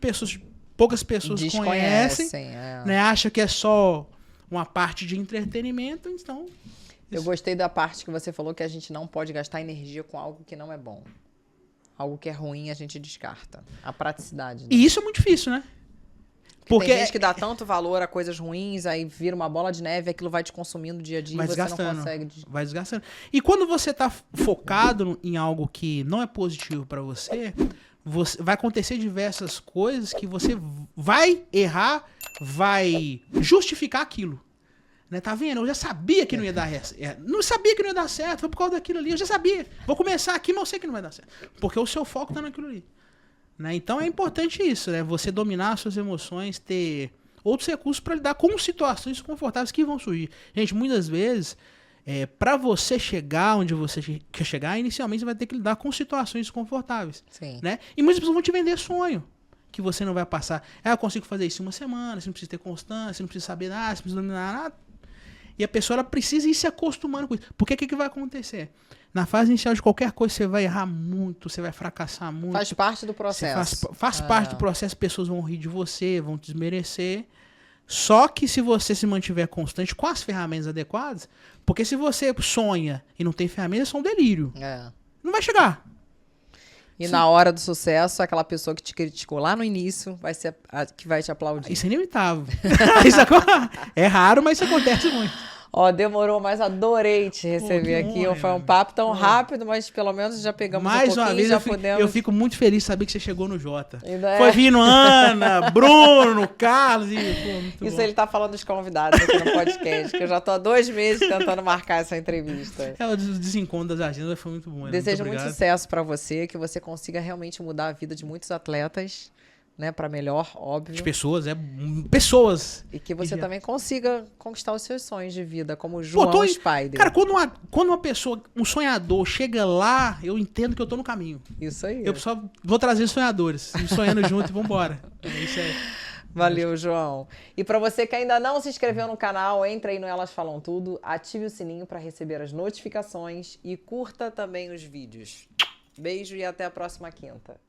poucas pessoas conhecem, né? Acha que é só uma parte de entretenimento, então... Eu gostei da parte que você falou que a gente não pode gastar energia com algo que não é bom. Algo que é ruim a gente descarta. A praticidade. Né? E isso é muito difícil, né? Porque tem gente que dá tanto valor a coisas ruins, aí vira uma bola de neve, aquilo vai te consumindo dia a dia e você não consegue... Vai desgastando. E quando você tá focado em algo que não é positivo pra você, vai acontecer diversas coisas que você vai errar, vai justificar aquilo. Né, tá vendo? Eu já sabia que não ia dar certo. Não sabia que não ia dar certo. Foi por causa daquilo ali. Eu já sabia. Vou começar aqui, mas eu sei que não vai dar certo. Porque o seu foco tá naquilo ali. Né? Então é importante isso, né? Você dominar as suas emoções, ter outros recursos para lidar com situações desconfortáveis que vão surgir. Gente, muitas vezes, para você chegar onde você quer chegar, inicialmente você vai ter que lidar com situações desconfortáveis. Sim. Né? E muitas pessoas vão te vender sonho. Que você não vai passar. Eu consigo fazer isso em uma semana, você não precisa ter constância, você não precisa saber nada, você não precisa dominar nada. E a pessoa ela precisa ir se acostumando com isso. Porque o que vai acontecer? Na fase inicial de qualquer coisa, você vai errar muito, você vai fracassar muito. Faz parte do processo. Faz parte do processo, pessoas vão rir de você, vão te desmerecer. Só que se você se mantiver constante com as ferramentas adequadas, porque se você sonha e não tem ferramentas, é um delírio. Não vai chegar. E na hora do sucesso, aquela pessoa que te criticou lá no início vai ser a que vai te aplaudir. Isso é inevitável. É raro, mas isso acontece muito. Ó, demorou, mas adorei te receber aqui. Foi um papo tão rápido, mas pelo menos já pegamos mais um pouquinho, uma vez, já podemos... eu fico muito feliz de saber que você chegou no Jota. Foi vindo Ana, Bruno, Carlos e... Pô, isso bom. Ele tá falando dos convidados aqui no podcast, que eu já tô há 2 meses tentando marcar essa entrevista. O desencontro das agendas foi muito bom. Desejo muito sucesso pra você, que você consiga realmente mudar a vida de muitos atletas, né, para melhor, óbvio. De pessoas, pessoas. E que você também consiga conquistar os seus sonhos de vida, como o João Spider. Cara, quando uma pessoa, um sonhador, chega lá, eu entendo que eu tô no caminho. Isso aí. Eu só vou trazer sonhadores, sonhando junto e vambora. Isso aí. Valeu, João. E para você que ainda não se inscreveu no canal, entra aí no Elas Falam Tudo, ative o sininho para receber as notificações e curta também os vídeos. Beijo e até a próxima quinta.